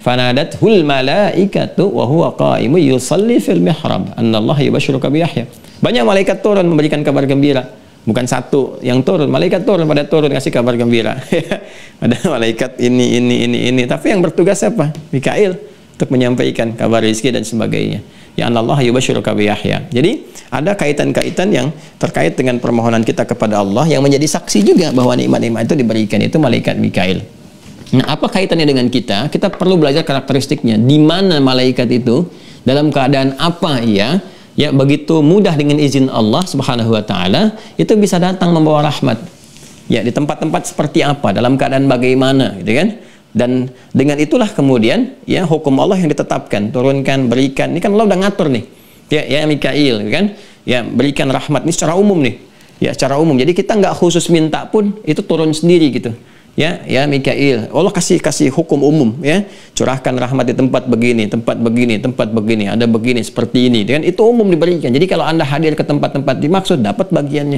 Fanadathul malaikatu wa huwa qa'imun yusalli fil mihrab annallaha yubashshiruka bi Yahya. Banyak malaikat turun memberikan kabar gembira. Bukan satu yang turun, malaikat turun kasih kabar gembira. Ada malaikat ini. Tapi yang bertugas apa? Mikail untuk menyampaikan kabar rezeki dan sebagainya. Ya Allah yubashshiruka bi Yahya. Jadi ada kaitan-kaitan yang terkait dengan permohonan kita kepada Allah yang menjadi saksi juga bahwa nikmat-nikmat itu diberikan itu malaikat Mikail. Nah, apa kaitannya dengan kita? Kita perlu belajar karakteristiknya. Di mana malaikat itu, dalam keadaan apa ia, ya begitu mudah dengan izin Allah Subhanahu wa taala, itu bisa datang membawa rahmat. Ya, di tempat-tempat seperti apa, dalam keadaan bagaimana, gitu kan? Dan dengan itulah kemudian ya hukum Allah yang ditetapkan, turunkan, berikan. Ini kan Allah udah ngatur nih. Ya Mikail, kan? Ya, berikan rahmat ini secara umum nih. Ya, secara umum. Jadi kita nggak khusus minta pun itu turun sendiri gitu. Ya Mikail, Allah kasih hukum umum, ya, curahkan rahmat di tempat begini, ada begini seperti ini, kan itu umum diberikan. Jadi kalau Anda hadir ke tempat-tempat dimaksud dapat bagiannya,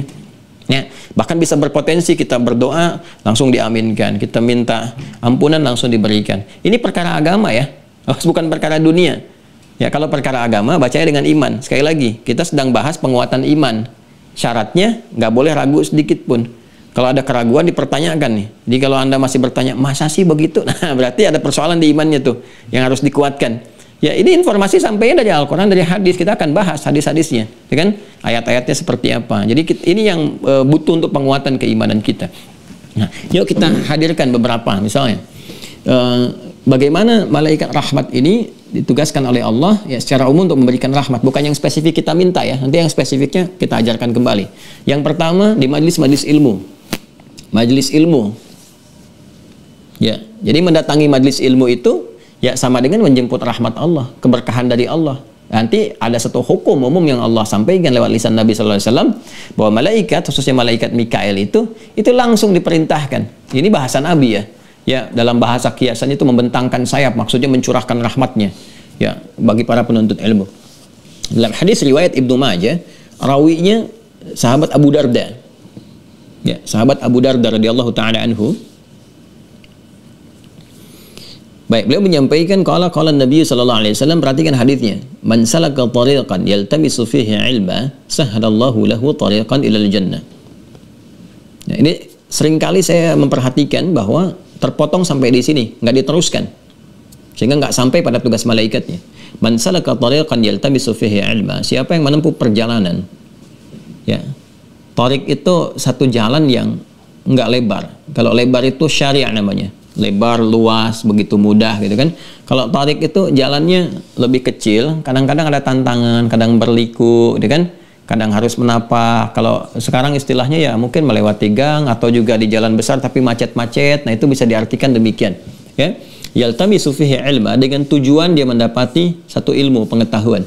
ya, bahkan bisa berpotensi kita berdoa langsung diaminkan, kita minta ampunan langsung diberikan. Ini perkara agama ya, bukan perkara dunia. Ya, kalau perkara agama bacanya dengan iman. Sekali lagi kita sedang bahas penguatan iman. Syaratnya nggak boleh ragu sedikit pun. Kalau ada keraguan dipertanyakan nih. Jadi kalau Anda masih bertanya, masa sih begitu? Nah, berarti ada persoalan di imannya tuh yang harus dikuatkan. Ya, ini informasi sampainya dari Al-Quran, dari hadis. Kita akan bahas hadis-hadisnya, ya kan? Ayat-ayatnya seperti apa. Jadi ini yang butuh untuk penguatan keimanan kita. Nah, yuk kita hadirkan beberapa. Misalnya, bagaimana malaikat rahmat ini ditugaskan oleh Allah ya secara umum untuk memberikan rahmat, bukan yang spesifik kita minta ya. Nanti yang spesifiknya kita ajarkan kembali. Yang pertama di majlis-majlis ilmu. Majlis ilmu. Ya, jadi mendatangi majlis ilmu itu ya sama dengan menjemput rahmat Allah, keberkahan dari Allah. Nanti ada satu hukum umum yang Allah sampaikan lewat lisan Nabi sallallahu alaihi wasallam bahwa malaikat, khususnya malaikat Mikail itu langsung diperintahkan. Ini bahasa Nabi ya. Ya, dalam bahasa kiasan itu membentangkan sayap, maksudnya mencurahkan rahmatnya ya bagi para penuntut ilmu. Dalam hadis riwayat Ibnu Majah, rawinya sahabat Abu Darda. Ya, sahabat Abu Darda radhiyallahu taala anhu. Baik, beliau menyampaikan qala Nabi sallallahu alaihi wasallam, perhatikan hadisnya. Man salaka tariqan yaltamisu fihi ilma, sahhalallahu lahu tariqan ilal jannah. Nah, ini seringkali saya memperhatikan bahwa terpotong sampai di sini, nggak diteruskan. Sehingga nggak sampai pada tugas malaikatnya. Man salaka tariqan yaltamisu fihi ilma, siapa yang menempuh perjalanan. Ya. Tariq itu satu jalan yang nggak lebar. Kalau lebar itu syariah namanya. Lebar, luas, begitu mudah gitu kan. Kalau tariq itu jalannya lebih kecil, kadang-kadang ada tantangan, kadang berliku, gitu kan. Kadang harus menapak. Kalau sekarang istilahnya ya mungkin melewati gang atau juga di jalan besar tapi macet-macet. Nah, itu bisa diartikan demikian, ya. Yaltamisu fihi ilma, dengan tujuan dia mendapati satu ilmu, pengetahuan.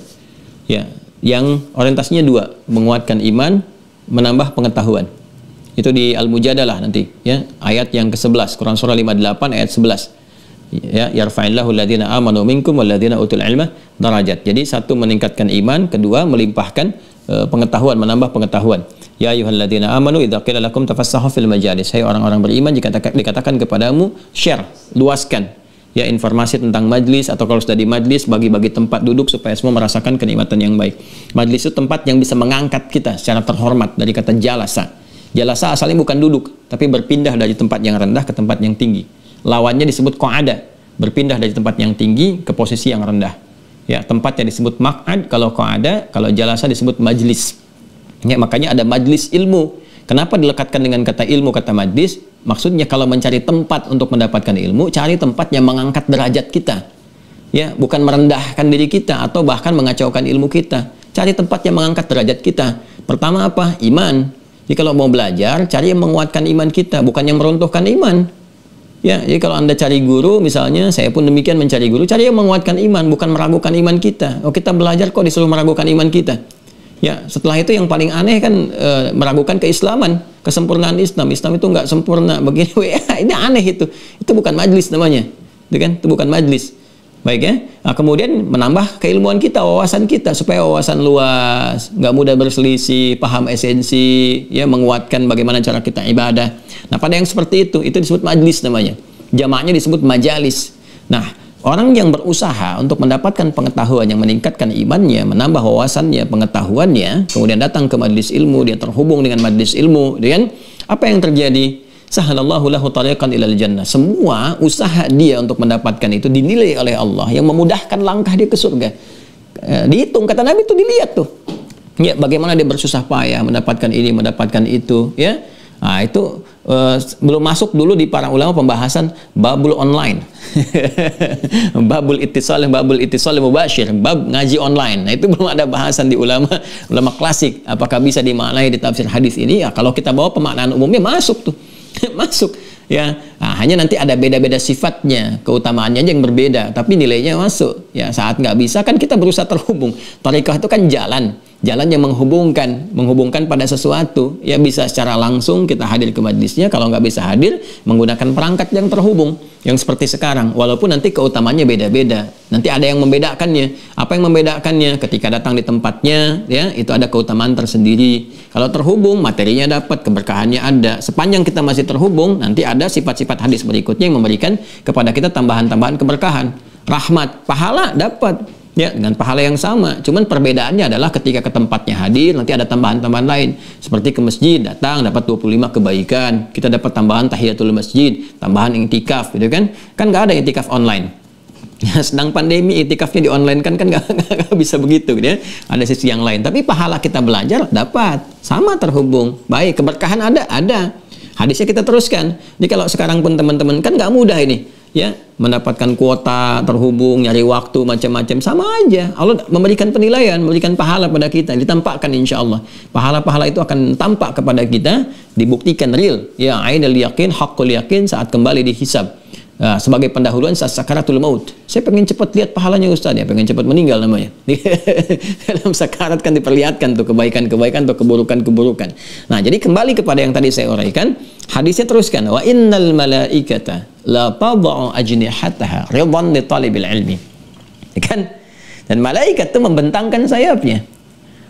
Ya, yang orientasinya dua, menguatkan iman, menambah pengetahuan. Itu di Al-Mujadalah nanti ya, ayat yang ke-11, Quran surah 58 ayat 11. Ya, yarfa'illahu alladhina amanu minkum walladhina utul ilma darajat. Jadi satu meningkatkan iman, kedua melimpahkan pengetahuan, menambah pengetahuan. Ya ayyuhalladzina amanu idza qila lakum tafassahu fil majalis. Hai orang-orang beriman, jika dikatakan kepadamu share, luaskan ya informasi tentang majlis, atau kalau sudah di majlis bagi-bagi tempat duduk supaya semua merasakan kenikmatan yang baik. Majlis itu tempat yang bisa mengangkat kita secara terhormat, dari kata jalasa. Jalasa asalnya bukan duduk, tapi berpindah dari tempat yang rendah ke tempat yang tinggi. Lawannya disebut qa'ada, berpindah dari tempat yang tinggi ke posisi yang rendah. Ya, tempatnya disebut maq'ad kalau qa'ada, kalau jalasa disebut majlis. Ya, makanya ada majlis ilmu. Kenapa dilekatkan dengan kata ilmu, kata majlis? Maksudnya kalau mencari tempat untuk mendapatkan ilmu, cari tempat yang mengangkat derajat kita. Ya, bukan merendahkan diri kita atau bahkan mengacaukan ilmu kita. Cari tempat yang mengangkat derajat kita. Pertama apa? Iman. Jadi kalau mau belajar, cari yang menguatkan iman kita, bukan yang meruntuhkan iman. Ya, jadi kalau Anda cari guru, misalnya saya pun demikian mencari guru, cari yang menguatkan iman, bukan meragukan iman kita. Oh, kita belajar kok disuruh meragukan iman kita. Ya, setelah itu yang paling aneh kan meragukan keislaman, kesempurnaan Islam. Islam itu nggak sempurna begini. Ini aneh itu. Itu bukan majlis namanya. itu kan? Itu bukan majlis. Baik ya. Nah, kemudian menambah keilmuan kita, wawasan kita supaya wawasan luas, nggak mudah berselisih, paham esensi, ya menguatkan bagaimana cara kita ibadah. Nah, pada yang seperti itu disebut majlis namanya. Jamaknya disebut majalis. Nah, orang yang berusaha untuk mendapatkan pengetahuan yang meningkatkan imannya, menambah wawasannya, pengetahuannya, kemudian datang ke majlis ilmu, dia terhubung dengan majlis ilmu, dengan apa yang terjadi? Sahalallahu lahu tariqan ilal jannah. Semua usaha dia untuk mendapatkan itu dinilai oleh Allah yang memudahkan langkah dia ke surga. Dihitung, kata Nabi itu dilihat tuh. Ya, bagaimana dia bersusah payah mendapatkan ini, mendapatkan itu, ya. Nah, itu belum masuk dulu di para ulama pembahasan babul online. babul ittisal mubasyir, bab ngaji online. Nah, itu belum ada bahasan di ulama klasik. Apakah bisa dimaknai di tafsir hadis ini? Ya, kalau kita bawa pemaknaan umumnya masuk tuh. Masuk ya. Nah, hanya nanti ada beda-beda sifatnya, keutamaannya aja yang berbeda, tapi nilainya masuk. Ya, saat nggak bisa kan kita berusaha terhubung. Thariqah itu kan jalan yang menghubungkan pada sesuatu. Ya, bisa secara langsung kita hadir ke majlisnya, kalau nggak bisa hadir menggunakan perangkat yang terhubung, yang seperti sekarang. Walaupun nanti keutamaannya beda-beda. Nanti ada yang membedakannya. Apa yang membedakannya? Ketika datang di tempatnya, ya, itu ada keutamaan tersendiri. Kalau terhubung, materinya dapat, keberkahannya ada. Sepanjang kita masih terhubung, nanti ada sifat-sifat hadis berikutnya yang memberikan kepada kita tambahan-tambahan keberkahan. Rahmat, pahala dapat. Ya, dengan pahala yang sama. Cuman perbedaannya adalah ketika ke tempatnya hadir, nanti ada tambahan-tambahan lain. Seperti ke masjid, datang dapat 25 kebaikan. Kita dapat tambahan tahiyatul masjid, tambahan iktikaf, gitu kan? Kan nggak ada iktikaf online. Ya, sedang pandemi iktikafnya di online kan nggak bisa begitu, gitu ya. Ada sisi yang lain. Tapi pahala kita belajar dapat, sama terhubung. Baik, keberkahan ada. Hadisnya kita teruskan. Jadi kalau sekarang pun teman-teman kan nggak mudah ini, ya, mendapatkan kuota, terhubung, nyari waktu, macam-macam, sama aja. Allah memberikan penilaian, memberikan pahala pada kita, ditampakkan insya Allah. Pahala-pahala itu akan tampak kepada kita, dibuktikan real. Ya, ainul yakin, haqqul yakin saat kembali dihisab. Nah, sebagai pendahuluan saat sakaratul maut. Saya pengen cepat lihat pahalanya Ustaz, ya, pengen cepat meninggal namanya. Dalam sakarat kan diperlihatkan tuh kebaikan-kebaikan atau keburukan-keburukan. Nah, jadi kembali kepada yang tadi saya uraikan, hadisnya teruskan, wa innal malaikata la tad'u ajnihataha ridwan li talibil ilmi. Kan? Dan malaikat itu membentangkan sayapnya.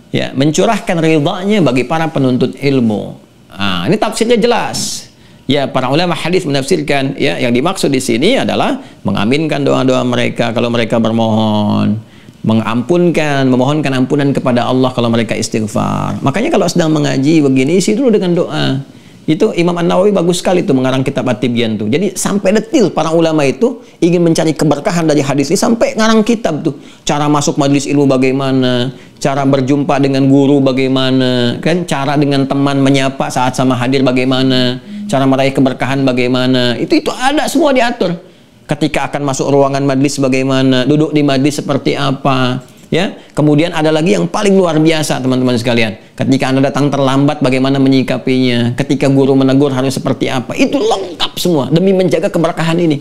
Ya, mencurahkan ridhanya bagi para penuntut ilmu. Nah, ini tafsirnya jelas. Ya, para ulama hadis menafsirkan, ya, yang dimaksud di sini adalah mengaminkan doa-doa mereka kalau mereka bermohon, memohonkan ampunan kepada Allah kalau mereka istighfar. Makanya kalau sedang mengaji begini, isi dulu dengan doa. Itu Imam An-Nawawi bagus sekali tuh mengarang kitab At-Tibyan tuh. Jadi sampai detil para ulama itu ingin mencari keberkahan dari hadis ini, sampai ngarang kitab tuh. Cara masuk majelis ilmu bagaimana, cara berjumpa dengan guru bagaimana, kan, cara dengan teman menyapa saat sama hadir bagaimana, cara meraih keberkahan bagaimana. Itu ada semua diatur. Ketika akan masuk ruangan majelis bagaimana, duduk di majelis seperti apa. Ya, kemudian ada lagi yang paling luar biasa teman-teman sekalian. Ketika Anda datang terlambat bagaimana menyikapinya, ketika guru menegur harus seperti apa. Itu lengkap semua demi menjaga keberkahan ini.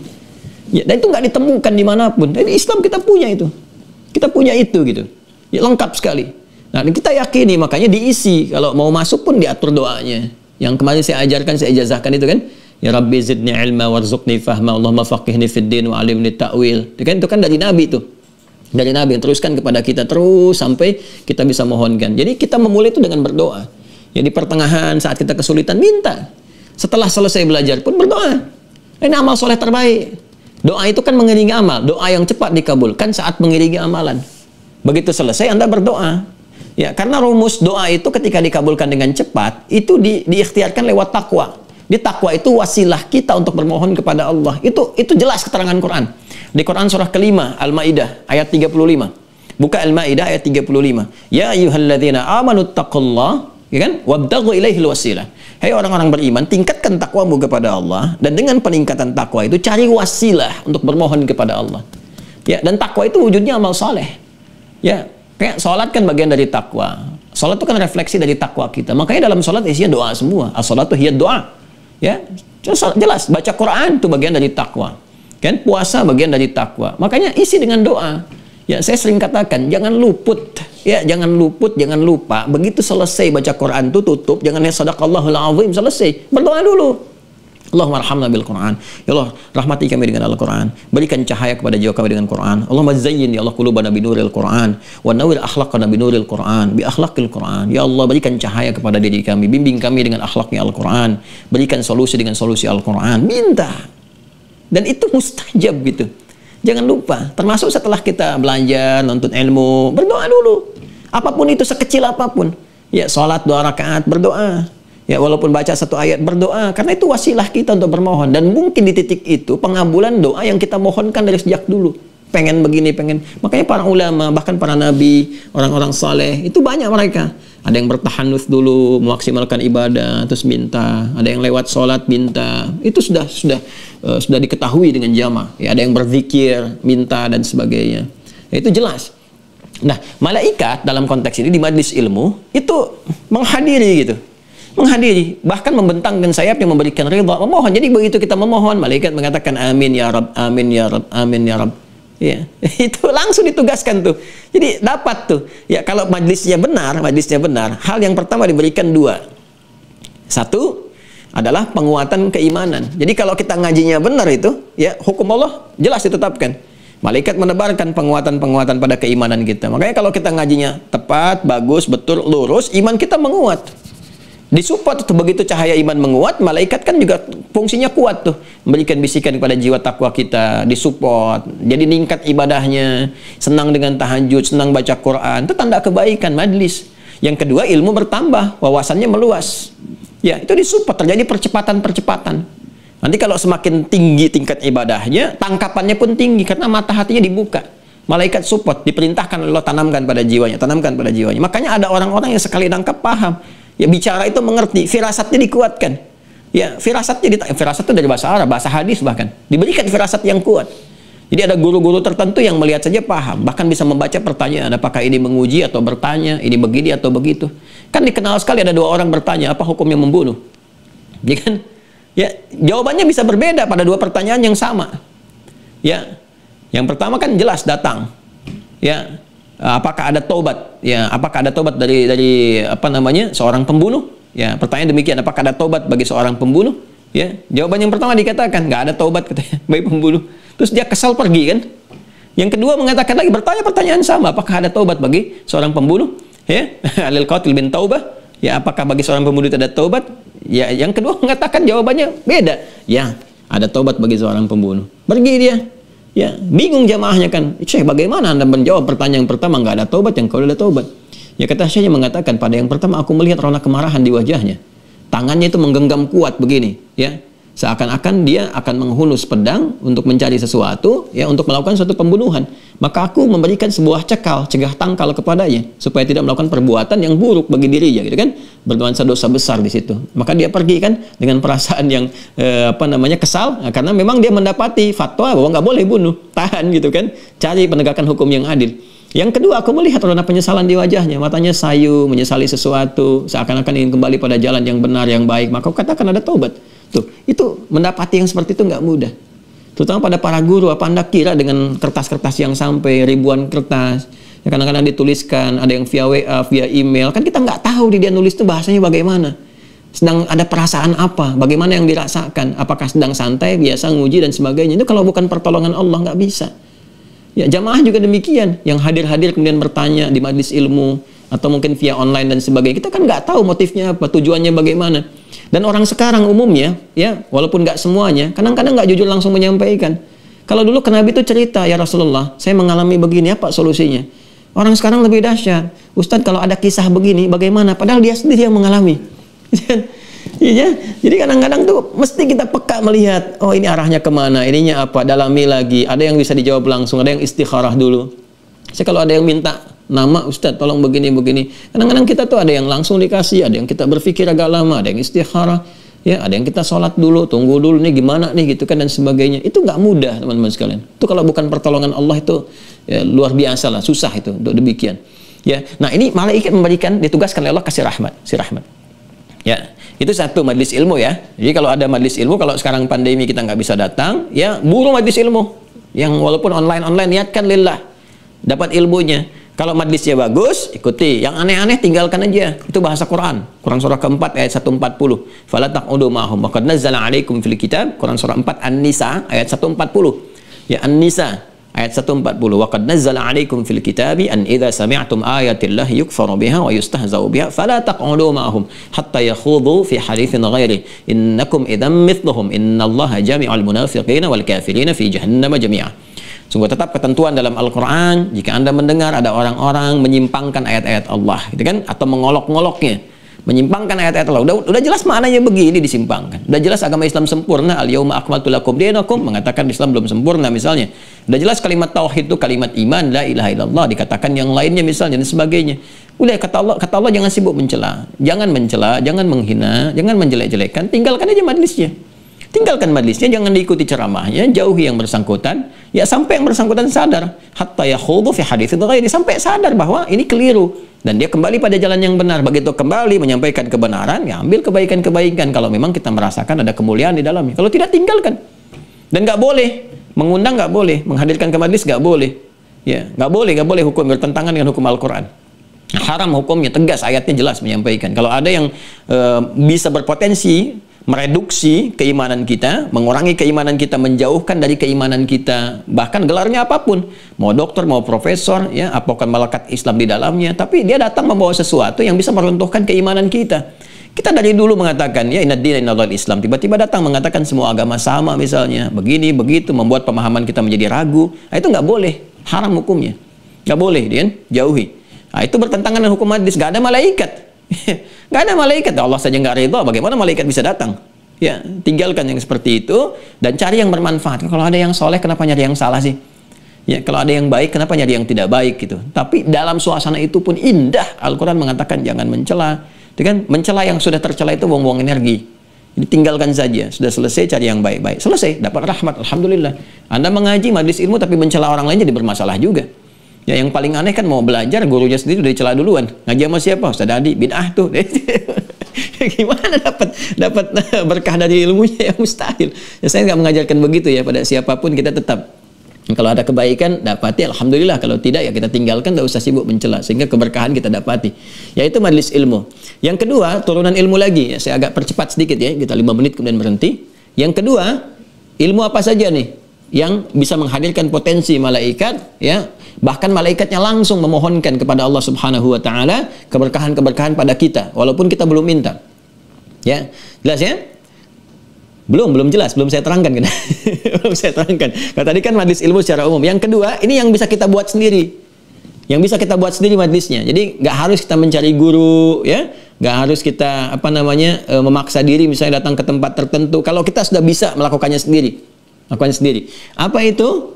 Ya, dan itu nggak ditemukan dimanapun. Jadi Islam kita punya itu. Kita punya itu gitu. Ya, lengkap sekali. Nah, kita yakini, makanya diisi. Kalau mau masuk pun diatur doanya. Yang kemarin saya ajarkan, saya ijazahkan itu kan. Ya Rabbi zidni ilma warzuqni fahma Allahumma faqihni fid din wa alimni ta'wil. Itu kan dari Nabi itu. Dari Nabi yang teruskan kepada kita terus sampai kita bisa mohonkan. Jadi kita memulai itu dengan berdoa. Ya, di pertengahan saat kita kesulitan minta. Setelah selesai belajar pun berdoa. Ini amal soleh terbaik. Doa itu kan mengiringi amal. Doa yang cepat dikabulkan saat mengiringi amalan. Begitu selesai Anda berdoa. Ya, karena rumus doa itu ketika dikabulkan dengan cepat itu diikhtiarkan lewat takwa. Di takwa itu wasilah kita untuk bermohon kepada Allah. Itu jelas keterangan Quran. Di Quran surah kelima Al-Maidah ayat 35. Buka Al-Maidah ayat 35. Ya ayyuhalladzina amanu taqullah, ya kan? Wabtaghu ilaihil wasilah. Hai orang-orang beriman, tingkatkan takwamu kepada Allah, dan dengan peningkatan takwa itu cari wasilah untuk bermohon kepada Allah. Ya, dan takwa itu wujudnya amal soleh. Ya, kayak salat kan bagian dari takwa. Salat itu kan refleksi dari takwa kita. Makanya dalam salat isinya doa semua. As-salatu hiya doa. Ya, jelas baca Quran itu bagian dari takwa. Kan, puasa bagian dari takwa. Makanya isi dengan doa. Ya, saya sering katakan jangan luput. Ya, jangan lupa. Begitu selesai baca Quran itu tutup, jangan lihat sadaqallahul azim, selesai. Berdoa dulu. Allahumma arhamna bil Quran. Ya Allah, rahmati kami dengan Al-Quran. Berikan cahaya kepada jiwa kami dengan Quran. Allahumma zayyin ya Allah qulubana binuril Quran wa nawwir akhlaqana binuril Quran bi akhlaqil Quran. Ya Allah, berikan cahaya kepada diri kami, bimbing kami dengan akhlaknya Al-Quran. Berikan solusi dengan solusi Al-Quran. Minta. Dan itu mustajab gitu. Jangan lupa, termasuk setelah kita belajar, nonton ilmu, berdoa dulu. Apapun itu, sekecil apapun. Ya, sholat 2 rakaat, berdoa. Ya, walaupun baca 1 ayat, berdoa. Karena itu wasilah kita untuk bermohon. Dan mungkin di titik itu, pengabulan doa yang kita mohonkan dari sejak dulu. Pengen begini, pengen. Makanya para ulama, bahkan para nabi, orang-orang saleh, itu banyak mereka. Ada yang bertahanus dulu, memaksimalkan ibadah, terus minta. Ada yang lewat sholat, minta. Itu sudah diketahui dengan jamaah. Ya, ada yang berzikir, minta, dan sebagainya. Ya, itu jelas. Nah, malaikat dalam konteks ini di majlis ilmu, itu menghadiri gitu. Menghadiri, bahkan membentangkan sayapnya, memberikan ridha, memohon. Jadi begitu kita memohon, malaikat mengatakan amin ya Rabb, amin ya Rabb, amin ya Rabb. Ya, itu langsung ditugaskan tuh. Jadi dapat tuh. Ya, kalau majlisnya benar, hal yang pertama diberikan 2. 1 adalah penguatan keimanan. Jadi kalau kita ngajinya benar itu, ya hukum Allah jelas ditetapkan. Malaikat menebarkan penguatan-penguatan pada keimanan kita. Makanya kalau kita ngajinya tepat, bagus, betul, lurus, iman kita menguat. Disupport tuh, begitu cahaya iman menguat, malaikat kan juga fungsinya kuat tuh, memberikan bisikan kepada jiwa takwa kita, disupport, jadi ningkat ibadahnya, senang dengan tahajud, senang baca Quran, itu tanda kebaikan majlis. Yang kedua, ilmu bertambah, wawasannya meluas. Ya, itu disupport, terjadi percepatan-percepatan. Nanti kalau semakin tinggi tingkat ibadahnya, tangkapannya pun tinggi karena mata hatinya dibuka. Malaikat support, diperintahkan Allah tanamkan pada jiwanya, Makanya ada orang-orang yang sekali nangkap paham. Ya, bicara itu mengerti, firasatnya dikuatkan. Ya, firasat itu dari bahasa Arab, bahasa hadis bahkan. Diberikan firasat yang kuat. Jadi ada guru-guru tertentu yang melihat saja paham, bahkan bisa membaca pertanyaan, apakah ini menguji atau bertanya, ini begini atau begitu. Kan dikenal sekali ada 2 orang bertanya, apa hukumnya membunuh? Ya kan? Ya, jawabannya bisa berbeda pada 2 pertanyaan yang sama. Ya. Yang pertama kan jelas datang. Ya. Apakah ada taubat? Ya, apakah ada taubat dari seorang pembunuh? Ya, pertanyaan demikian, apakah ada taubat bagi seorang pembunuh? Ya, jawaban yang pertama dikatakan nggak ada taubat katanya bagi pembunuh. Terus dia kesal pergi kan? Yang kedua mengatakan lagi, bertanya pertanyaan sama, apakah ada taubat bagi seorang pembunuh? Ya, alil qatil bin taubah. Ya, apakah bagi seorang pembunuh itu ada taubat? Ya, yang kedua mengatakan jawabannya beda. Ya, ada taubat bagi seorang pembunuh. Pergi dia. Ya, bingung jamaahnya kan. Syekh, bagaimana Anda menjawab pertanyaan yang pertama nggak ada taubat, yang kedua ada taubat? Ya, kata Syekhnya mengatakan, pada yang pertama aku melihat rona kemarahan di wajahnya. Tangannya itu menggenggam kuat begini, ya. Seakan-akan dia akan menghunus pedang untuk mencari sesuatu, ya, untuk melakukan suatu pembunuhan. Maka aku memberikan sebuah cegah tangkal kepadanya supaya tidak melakukan perbuatan yang buruk bagi dirinya, gitu kan? Bernuansa dosa besar di situ. Maka dia pergi kan dengan perasaan yang kesal, karena memang dia mendapati fatwa bahwa nggak boleh bunuh, tahan gitu kan? Cari penegakan hukum yang adil. Yang kedua, aku melihat warna penyesalan di wajahnya, matanya sayu, menyesali sesuatu, seakan-akan ingin kembali pada jalan yang benar, yang baik. Maka aku katakan ada taubat. Tuh, itu mendapati yang seperti itu nggak mudah. Terutama pada para guru, apa Anda kira dengan kertas-kertas yang sampai ribuan kertas, ya kadang-kadang dituliskan, ada yang via WA, via email, kan kita nggak tahu dia nulis itu bahasanya bagaimana. Sedang ada perasaan apa, bagaimana yang dirasakan, apakah sedang santai, biasa nguji dan sebagainya. Itu kalau bukan pertolongan Allah nggak bisa. Ya, jamaah juga demikian, yang hadir-hadir kemudian bertanya di majlis ilmu, atau mungkin via online dan sebagainya. Kita kan nggak tahu motifnya apa, tujuannya bagaimana. Dan orang sekarang umumnya, ya, walaupun nggak semuanya, kadang-kadang nggak jujur langsung menyampaikan. Kalau dulu ke Nabi itu cerita, ya Rasulullah, saya mengalami begini, apa solusinya? Orang sekarang lebih dahsyat. Ustadz, kalau ada kisah begini, bagaimana? Padahal dia sendiri yang mengalami. Ya, jadi kadang-kadang tuh mesti kita peka melihat, oh ini arahnya kemana, ininya apa, dalami lagi. Ada yang bisa dijawab langsung, ada yang istikharah dulu. Saya kalau ada yang minta nama, Ustadz tolong begini-begini. Kadang-kadang kita tuh ada yang langsung dikasih, ada yang kita berpikir agak lama, ada yang istikharah, ya, ada yang kita sholat dulu, tunggu dulu nih gimana nih gitu kan dan sebagainya. Itu nggak mudah teman-teman sekalian. Itu kalau bukan pertolongan Allah itu ya, luar biasa lah, susah itu untuk demikian. Ya, nah ini malaikat memberikan, ditugaskan oleh Allah kasih rahmat, si rahmat. Ya, itu satu majlis ilmu ya. Jadi kalau ada majlis ilmu, kalau sekarang pandemi kita nggak bisa datang, ya buru majlis ilmu. Yang walaupun online niatkan lillah, dapat ilmunya. Kalau majlisnya bagus, ikuti. Yang aneh-aneh tinggalkan aja. Itu bahasa Quran. Quran surah keempat ayat 140. Fala taq'udu ma'hum wa qad nazzala 'alaikum fil kitab. Quran surah 4 An-Nisa ayat 140. Ya, An-Nisa ayat 140. Wa qad nazzala 'alaikum fil kitabi an idza sami'tum ayatillahi yukfaru biha wa yustahza'u biha fala taq'udu ma'hum hatta yakhudhu fi haditsin ghairi. Innakum idzam mithluhum. Innallaha jami'ul munafiqina wal kafirina fi jahannam jami'a. Sungguh tetap ketentuan dalam Al-Quran, jika Anda mendengar ada orang-orang menyimpangkan ayat-ayat Allah, gitu kan, atau mengolok-ngoloknya, menyimpangkan ayat-ayat Allah. Udah jelas maknanya begini disimpangkan. Udah jelas agama Islam sempurna, al-yauma akmaltu lakum dinakum, mengatakan Islam belum sempurna misalnya. Udah jelas kalimat tauhid itu kalimat iman, la ilaha illallah, dikatakan yang lainnya misalnya dan sebagainya. Udah kata Allah jangan sibuk mencela, jangan menghina, jangan menjelek-jelekan, tinggalkan aja majlisnya. Tinggalkan majlisnya, jangan diikuti ceramahnya, jauhi yang bersangkutan, ya sampai yang bersangkutan sadar, hatta yakhudhu fi haditsin ghairi, sampai sadar bahwa ini keliru dan dia kembali pada jalan yang benar. Begitu kembali menyampaikan kebenaran, ya ambil kebaikan-kebaikan kalau memang kita merasakan ada kemuliaan di dalamnya. Kalau tidak, tinggalkan. Dan nggak boleh mengundang, nggak boleh menghadirkan ke majlis, nggak boleh. Ya, nggak boleh hukum bertentangan dengan hukum Al-Quran. Haram hukumnya, tegas, ayatnya jelas menyampaikan. Kalau ada yang bisa berpotensi mereduksi keimanan kita, mengurangi keimanan kita, menjauhkan dari keimanan kita, bahkan gelarnya apapun, mau dokter, mau profesor, ya, apakah melekat Islam di dalamnya, tapi dia datang membawa sesuatu yang bisa meruntuhkan keimanan kita. Kita dari dulu mengatakan, ya, inad dina indallahil Islam, tiba-tiba datang mengatakan semua agama sama misalnya, begini, begitu, membuat pemahaman kita menjadi ragu. Nah, itu nggak boleh, haram hukumnya. Nggak boleh, dia jauhi. Nah, itu bertentangan dengan hukum hadis, nggak ada malaikat. Nggak ada malaikat, Allah saja nggak ridha, bagaimana malaikat bisa datang? Ya, tinggalkan yang seperti itu dan cari yang bermanfaat. Kalau ada yang soleh, kenapa nyari yang salah sih? Ya, kalau ada yang baik, kenapa nyari yang tidak baik gitu? Tapi dalam suasana itu pun indah. Al-Quran mengatakan jangan mencela. Itu kan, mencela yang sudah tercela itu buang-buang energi. Jadi tinggalkan saja. Sudah selesai, cari yang baik-baik. Selesai, dapat rahmat, alhamdulillah. Anda mengaji majlis ilmu tapi mencela orang lain jadi bermasalah juga. Ya, yang paling aneh kan mau belajar, gurunya sendiri udah dicela duluan. Ngaji sama siapa? Ustaz Adi, bid'ah tuh. Gimana dapat berkah dari ilmunya, yang mustahil. Ya, saya nggak mengajarkan begitu ya pada siapapun. Kita tetap kalau ada kebaikan dapati, alhamdulillah. Kalau tidak ya kita tinggalkan, nggak usah sibuk mencela, sehingga keberkahan kita dapati. Yaitu majlis ilmu. Yang kedua, turunan ilmu lagi. Ya, saya agak percepat sedikit ya, kita 5 menit kemudian berhenti. Yang kedua, ilmu apa saja nih yang bisa menghadirkan potensi malaikat, ya, bahkan malaikatnya langsung memohonkan kepada Allah Subhanahu wa taala keberkahan-keberkahan pada kita walaupun kita belum minta. Ya, jelas ya? Belum jelas, belum saya terangkan kan. Belum saya terangkan. Kalau tadi kan majlis ilmu secara umum. Yang kedua, ini yang bisa kita buat sendiri. Yang bisa kita buat sendiri majlisnya. Jadi nggak harus kita mencari guru, ya. Nggak harus kita memaksa diri misalnya datang ke tempat tertentu. Kalau kita sudah bisa melakukannya sendiri. Apa itu?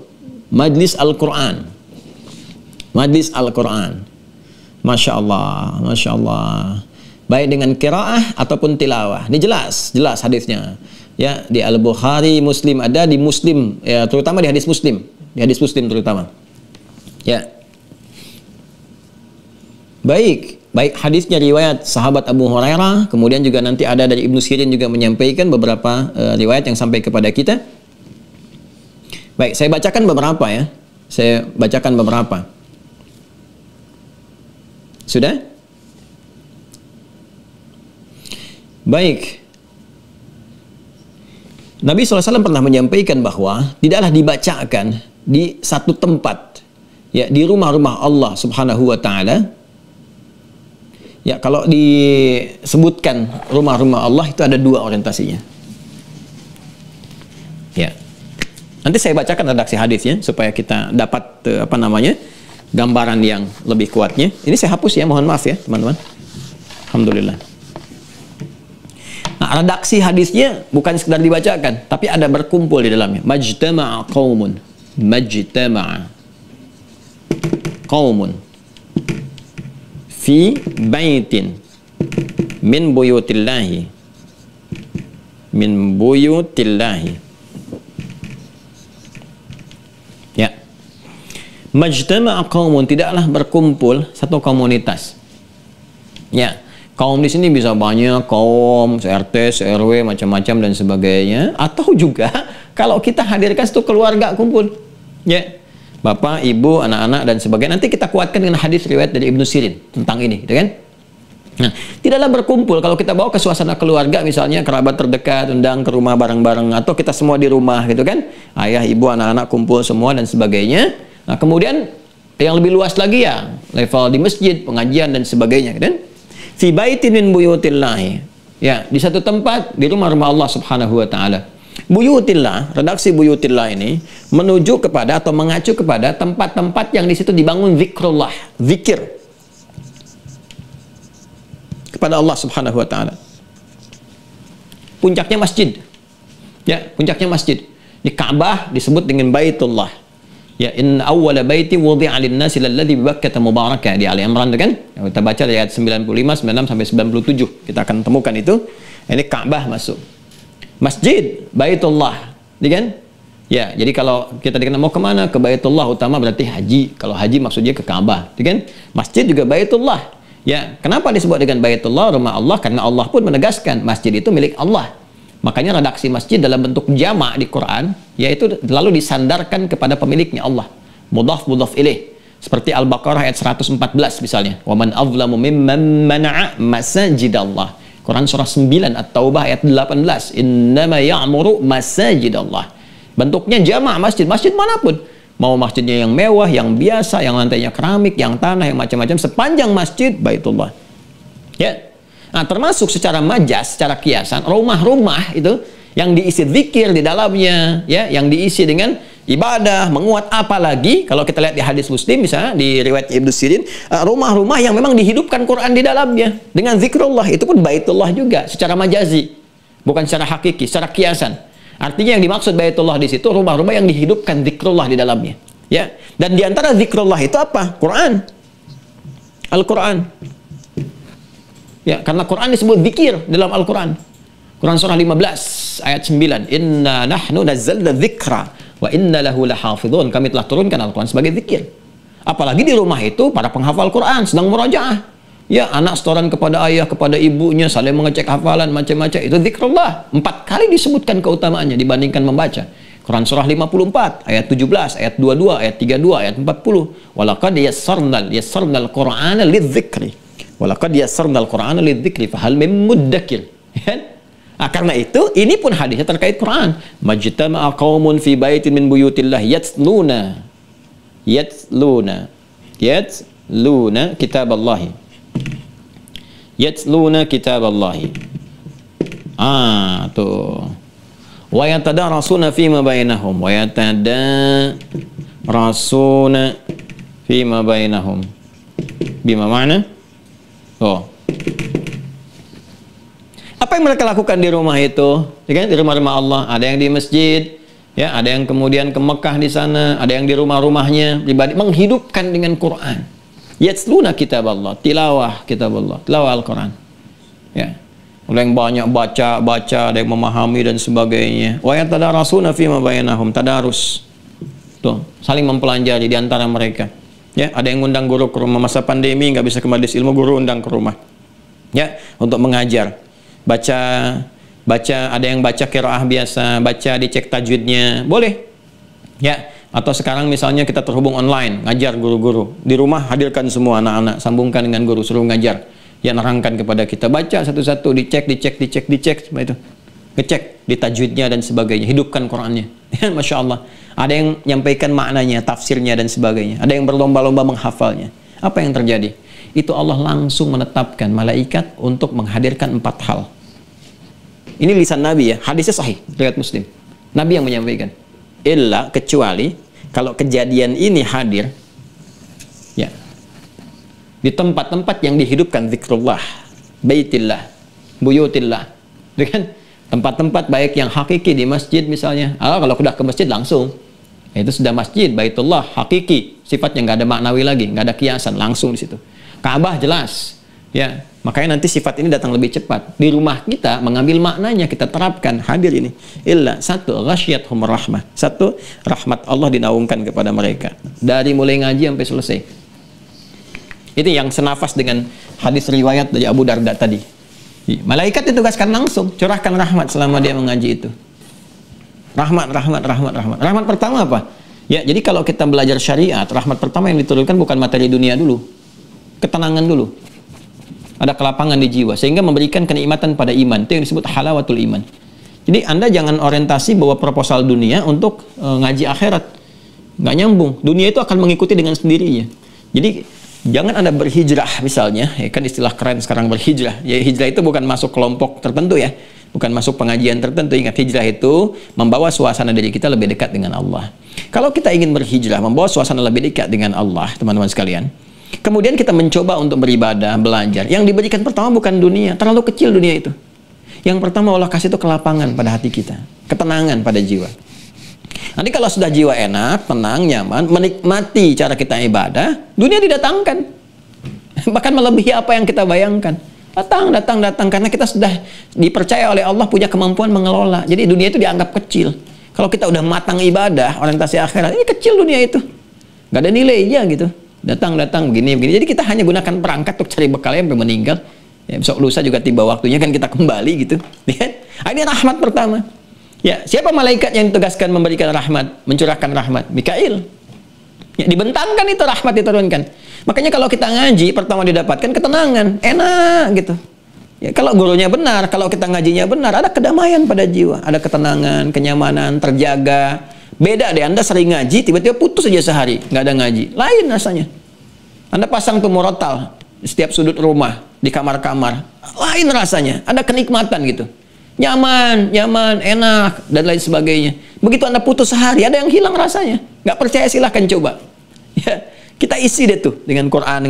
Majlis Al-Quran. Majlis Al-Quran. Masya Allah, Masya Allah. Baik dengan qiraah ataupun tilawah. Ini jelas hadisnya. Ya, di Al-Bukhari, Muslim ada, di Muslim, ya, terutama di hadis Muslim. Di hadis Muslim terutama. Ya. Baik hadisnya riwayat sahabat Abu Hurairah, kemudian juga nanti ada dari Ibnu Sirin juga menyampaikan beberapa riwayat yang sampai kepada kita. Baik, saya bacakan beberapa ya. Saya bacakan beberapa. Sudah? Baik. Nabi SAW pernah menyampaikan bahwa tidaklah dibacakan di satu tempat, ya, di rumah-rumah Allah Subhanahu wa taala. Ya, kalau disebutkan rumah-rumah Allah itu ada 2 orientasinya. Ya. Nanti saya bacakan redaksi hadisnya supaya kita dapat gambaran yang lebih kuatnya. Ini saya hapus ya, mohon maaf ya teman-teman. Alhamdulillah. Nah, redaksi hadisnya bukan sekedar dibacakan, tapi ada berkumpul di dalamnya. Majtama'a qaumun. Majtama'a qaumun fi baitin min buyutillahi. Min buyutillahi. Ya. Majtama'a qaumun, tidaklah berkumpul satu komunitas. Ya. Kaum di sini bisa banyak, kaum, RT, RW, macam-macam dan sebagainya. Atau juga kalau kita hadirkan satu keluarga kumpul, ya, bapak, ibu, anak-anak dan sebagainya. Nanti kita kuatkan dengan hadis riwayat dari Ibnu Sirin tentang ini, gitu kan? Nah, tidaklah berkumpul kalau kita bawa ke suasana keluarga, misalnya kerabat terdekat, undang ke rumah bareng-bareng, atau kita semua di rumah, gitu kan? Ayah, ibu, anak-anak kumpul semua dan sebagainya. Nah, kemudian yang lebih luas lagi ya, level di masjid, pengajian dan sebagainya, kan? Fi baitin min buyutillahi. Ya, di satu tempat di rumah-rumah Allah Subhanahu wa taala. Buyutillah, redaksi buyutillah ini menuju kepada atau mengacu kepada tempat-tempat yang di situ dibangun zikrullah, zikir kepada Allah Subhanahu wa taala. Puncaknya masjid. Ya, puncaknya masjid. Di Ka'bah disebut dengan Baitullah. Ya, inna awwala baiti wudi'a lin-nasi lalladzi bi Bakkah mubarakah, di Ali Imran, kan? Kita baca dari ayat 95, 96 sampai 97. Kita akan temukan itu. Ini Ka'bah masuk. Masjid, Baitullah, kan? Ya, jadi kalau kita dikenal mau kemana? Ke Baitullah utama berarti haji. Kalau haji maksudnya ke Ka'bah, kan? Masjid juga Baitullah. Ya, kenapa disebut dengan Baitullah, rumah Allah? Karena Allah pun menegaskan masjid itu milik Allah. Makanya redaksi masjid dalam bentuk jamak di Quran, yaitu lalu disandarkan kepada pemiliknya Allah. Mudhaf mudhaf ilaih. Seperti Al-Baqarah ayat 114 misalnya. Wa man azlamu mimman mana'a masajidallah. Quran surah 9 At-Taubah ayat 18. Innama ya'muru masajidallah. Bentuknya jamak masjid, masjid manapun. Mau masjidnya yang mewah, yang biasa, yang lantainya keramik, yang tanah, yang macam-macam, sepanjang masjid Baitullah. Ya. Nah, termasuk secara majas, secara kiasan, rumah-rumah itu yang diisi zikir di dalamnya, ya, yang diisi dengan ibadah, menguat, apalagi kalau kita lihat di hadis Muslim misalnya di riwayat Ibnu Sirin, rumah-rumah yang memang dihidupkan Quran di dalamnya dengan zikrullah, itu pun Baitullah juga secara majazi, bukan secara hakiki, secara kiasan. Artinya yang dimaksud Baitullah di situ rumah-rumah yang dihidupkan zikrullah di dalamnya, ya. Dan di antara zikrullah itu apa? Quran. Al-Quran. Ya, karena Quran disebut zikir dalam Al-Quran. Quran surah 15 ayat 9. Inna nahnu nazzalna dzikra wa inna lahu lahafidhun. Kami telah turunkan Al-Quran sebagai zikir. Apalagi di rumah itu para penghafal Quran sedang murajaah. Ya, anak setoran kepada ayah, kepada ibunya, saling mengecek hafalan macam-macam. Itu zikrullah. 4 kali disebutkan keutamaannya dibandingkan membaca. Quran surah 54 ayat 17, ayat 22, ayat 32, ayat 40. Walaqad yassarnal Qur'ana lidzikri. Walaqad yassarnal Qur'ana lidzikri fahal mim muddakir. Nah, karena itu ini pun hadisnya terkait Quran. Majtama'a qaumun fi baitin min buyutillah yatluna kitaballahi. Yatluna kitaballahi. Tuh. Wa yatadarasuna fima bainahum. Wa yatadarasuna fima bainahum. Bima ma'na? Apa yang mereka lakukan di rumah itu? Ya kan? Di rumah-rumah Allah. Ada yang di masjid, ya, ada yang kemudian ke Mekah di sana, ada yang di rumah-rumahnya pribadi menghidupkan dengan Quran. Yatsluna kitaballah, tilawah kitaballah, tilawah Al-Quran. Ya. Ada yang banyak baca, ada yang memahami dan sebagainya. Wa yatadarasuna fima bainahum, tadarus. Tuh, saling mempelajari di antara mereka. Ya, ada yang undang guru ke rumah masa pandemi, nggak bisa ke majelis ilmu, guru undang ke rumah. Ya, untuk mengajar. Baca, ada yang baca qiraah biasa, baca dicek tajwidnya, boleh. Ya, atau sekarang misalnya kita terhubung online, ngajar guru-guru. Di rumah hadirkan semua anak-anak, sambungkan dengan guru, suruh ngajar. Ya, nerangkan kepada kita, baca satu-satu, dicek, seperti itu. Ngecek di tajwidnya dan sebagainya, hidupkan Qurannya. Ya, Masya Allah. Ada yang menyampaikan maknanya, tafsirnya dan sebagainya. Ada yang berlomba-lomba menghafalnya. Apa yang terjadi? Itu Allah langsung menetapkan malaikat untuk menghadirkan 4 hal. Ini lisan Nabi ya, hadisnya sahih, riwayat Muslim. Nabi yang menyampaikan. Illa, kecuali kalau kejadian ini hadir, ya, di tempat-tempat yang dihidupkan zikrullah, baitillah, buyutillah, kan? Tempat-tempat baik yang hakiki di masjid misalnya. Kalau sudah ke masjid langsung, itu sudah masjid, Baitullah, hakiki, sifatnya nggak ada maknawi lagi, nggak ada kiasan, langsung di situ. Ka'bah jelas, ya. Makanya nanti sifat ini datang lebih cepat. Di rumah kita mengambil maknanya, kita terapkan, hadir ini. Illa, satu, ghasyiyatuhum rahmah. Satu, rahmat Allah dinaungkan kepada mereka. Dari mulai ngaji sampai selesai. Itu yang senafas dengan hadis riwayat dari Abu Darda tadi. Malaikat ditugaskan langsung, curahkan rahmat selama dia mengaji itu. Rahmat. Rahmat pertama apa? Ya, jadi kalau kita belajar syariat, rahmat pertama yang diturunkan bukan materi dunia dulu. Ketenangan dulu. Ada kelapangan di jiwa sehingga memberikan kenikmatan pada iman. Itu yang disebut halawatul iman. Jadi Anda jangan orientasi bawa proposal dunia untuk ngaji akhirat. Nggak nyambung. Dunia itu akan mengikuti dengan sendirinya. Jadi jangan Anda berhijrah misalnya, ya kan istilah keren sekarang berhijrah. Ya, hijrah itu bukan masuk kelompok tertentu ya. Bukan masuk pengajian tertentu. Ingat, hijrah itu membawa suasana diri kita lebih dekat dengan Allah. Kalau kita ingin berhijrah, membawa suasana lebih dekat dengan Allah, teman-teman sekalian, kemudian kita mencoba untuk beribadah, belajar. Yang diberikan pertama bukan dunia, terlalu kecil dunia itu. Yang pertama Allah kasih itu kelapangan pada hati kita, ketenangan pada jiwa. Nanti kalau sudah jiwa enak, tenang, nyaman, menikmati cara kita ibadah, dunia didatangkan. Bahkan melebihi apa yang kita bayangkan. Datang, karena kita sudah dipercaya oleh Allah punya kemampuan mengelola. Jadi dunia itu dianggap kecil. Kalau kita udah matang ibadah, orientasi akhirat, ini kecil dunia itu. Nggak ada nilainya gitu. Datang, begini. Jadi kita hanya gunakan perangkat untuk cari bekalnya sampai meninggal. Ya, besok lusa juga tiba waktunya kan kita kembali gitu. Ini rahmat pertama. Ya, siapa malaikat yang ditugaskan memberikan rahmat, mencurahkan rahmat? Mikail. Ya, dibentangkan itu rahmat diturunkan. Makanya kalau kita ngaji, pertama didapatkan ketenangan, enak gitu. Ya, kalau gurunya benar, kalau kita ngajinya benar, ada kedamaian pada jiwa, ada ketenangan, kenyamanan, terjaga. Beda deh, Anda sering ngaji, tiba-tiba putus aja sehari, nggak ada ngaji. Lain rasanya. Anda pasang tuh murotal di setiap sudut rumah, di kamar-kamar. Lain rasanya, ada kenikmatan gitu. Nyaman, enak, dan lain sebagainya. Begitu Anda putus sehari, ada yang hilang rasanya. Nggak percaya silahkan coba. Ya, kita isi deh tuh dengan Quran.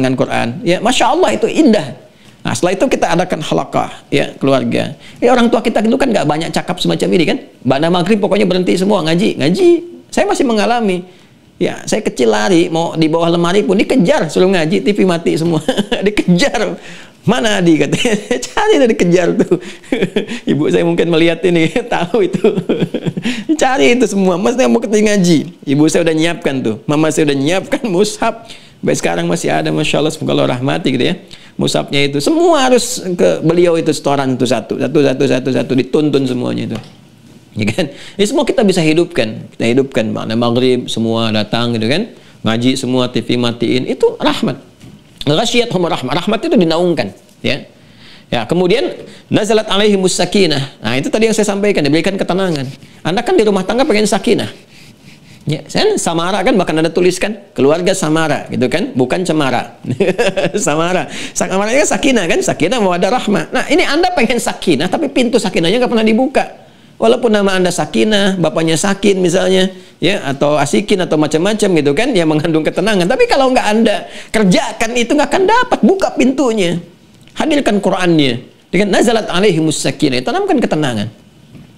Ya, Masya Allah itu indah. Nah, setelah itu kita adakan halaqah, ya, keluarga. Ya, orang tua kita dulu kan nggak banyak cakap semacam ini kan. Ba'da maghrib pokoknya berhenti semua ngaji. Saya masih mengalami. Ya, saya kecil lari, mau di bawah lemari pun dikejar, suruh ngaji, TV mati semua. Dikejar. Mana Adi katanya, cari dari kejar tuh. Ibu saya mungkin melihat ini, tahu itu. Cari itu semua, maksudnya mau ketinggalan ngaji. Ibu saya udah nyiapkan tuh, mama saya udah nyiapkan mushaf. Baik sekarang masih ada, Masya Allah, semoga Allah rahmati gitu ya. Mushafnya itu, semua harus ke beliau itu setoran tuh satu, dituntun semuanya itu. Ya kan? Ini semua kita bisa hidupkan. Kita hidupkan, makna maghrib, semua datang gitu kan. Ngaji semua, TV matiin, itu rahmat. Ghasyiyatuhum rahmah. Rahmat itu dinaungkan, ya. Ya, kemudian nazalat alaihimus sakinah. Nah, itu tadi yang saya sampaikan, diberikan ketenangan. Anda kan di rumah tangga pengen sakinah. Ya, samara kan bahkan ada tuliskan keluarga samara gitu kan, bukan cemara. Samara. Samaranya sakinah kan, sakinah mawaddah rahmah. Nah, ini Anda pengen sakinah tapi pintu sakinahnya nggak pernah dibuka. Walaupun nama Anda Sakinah, bapaknya Sakin misalnya, ya, atau Asikin atau macam-macam gitu kan, yang mengandung ketenangan. Tapi kalau nggak Anda kerjakan itu nggak akan dapat, buka pintunya, hadirkan Qurannya, dengan nazalat alaihimus sakinah, tanamkan ketenangan.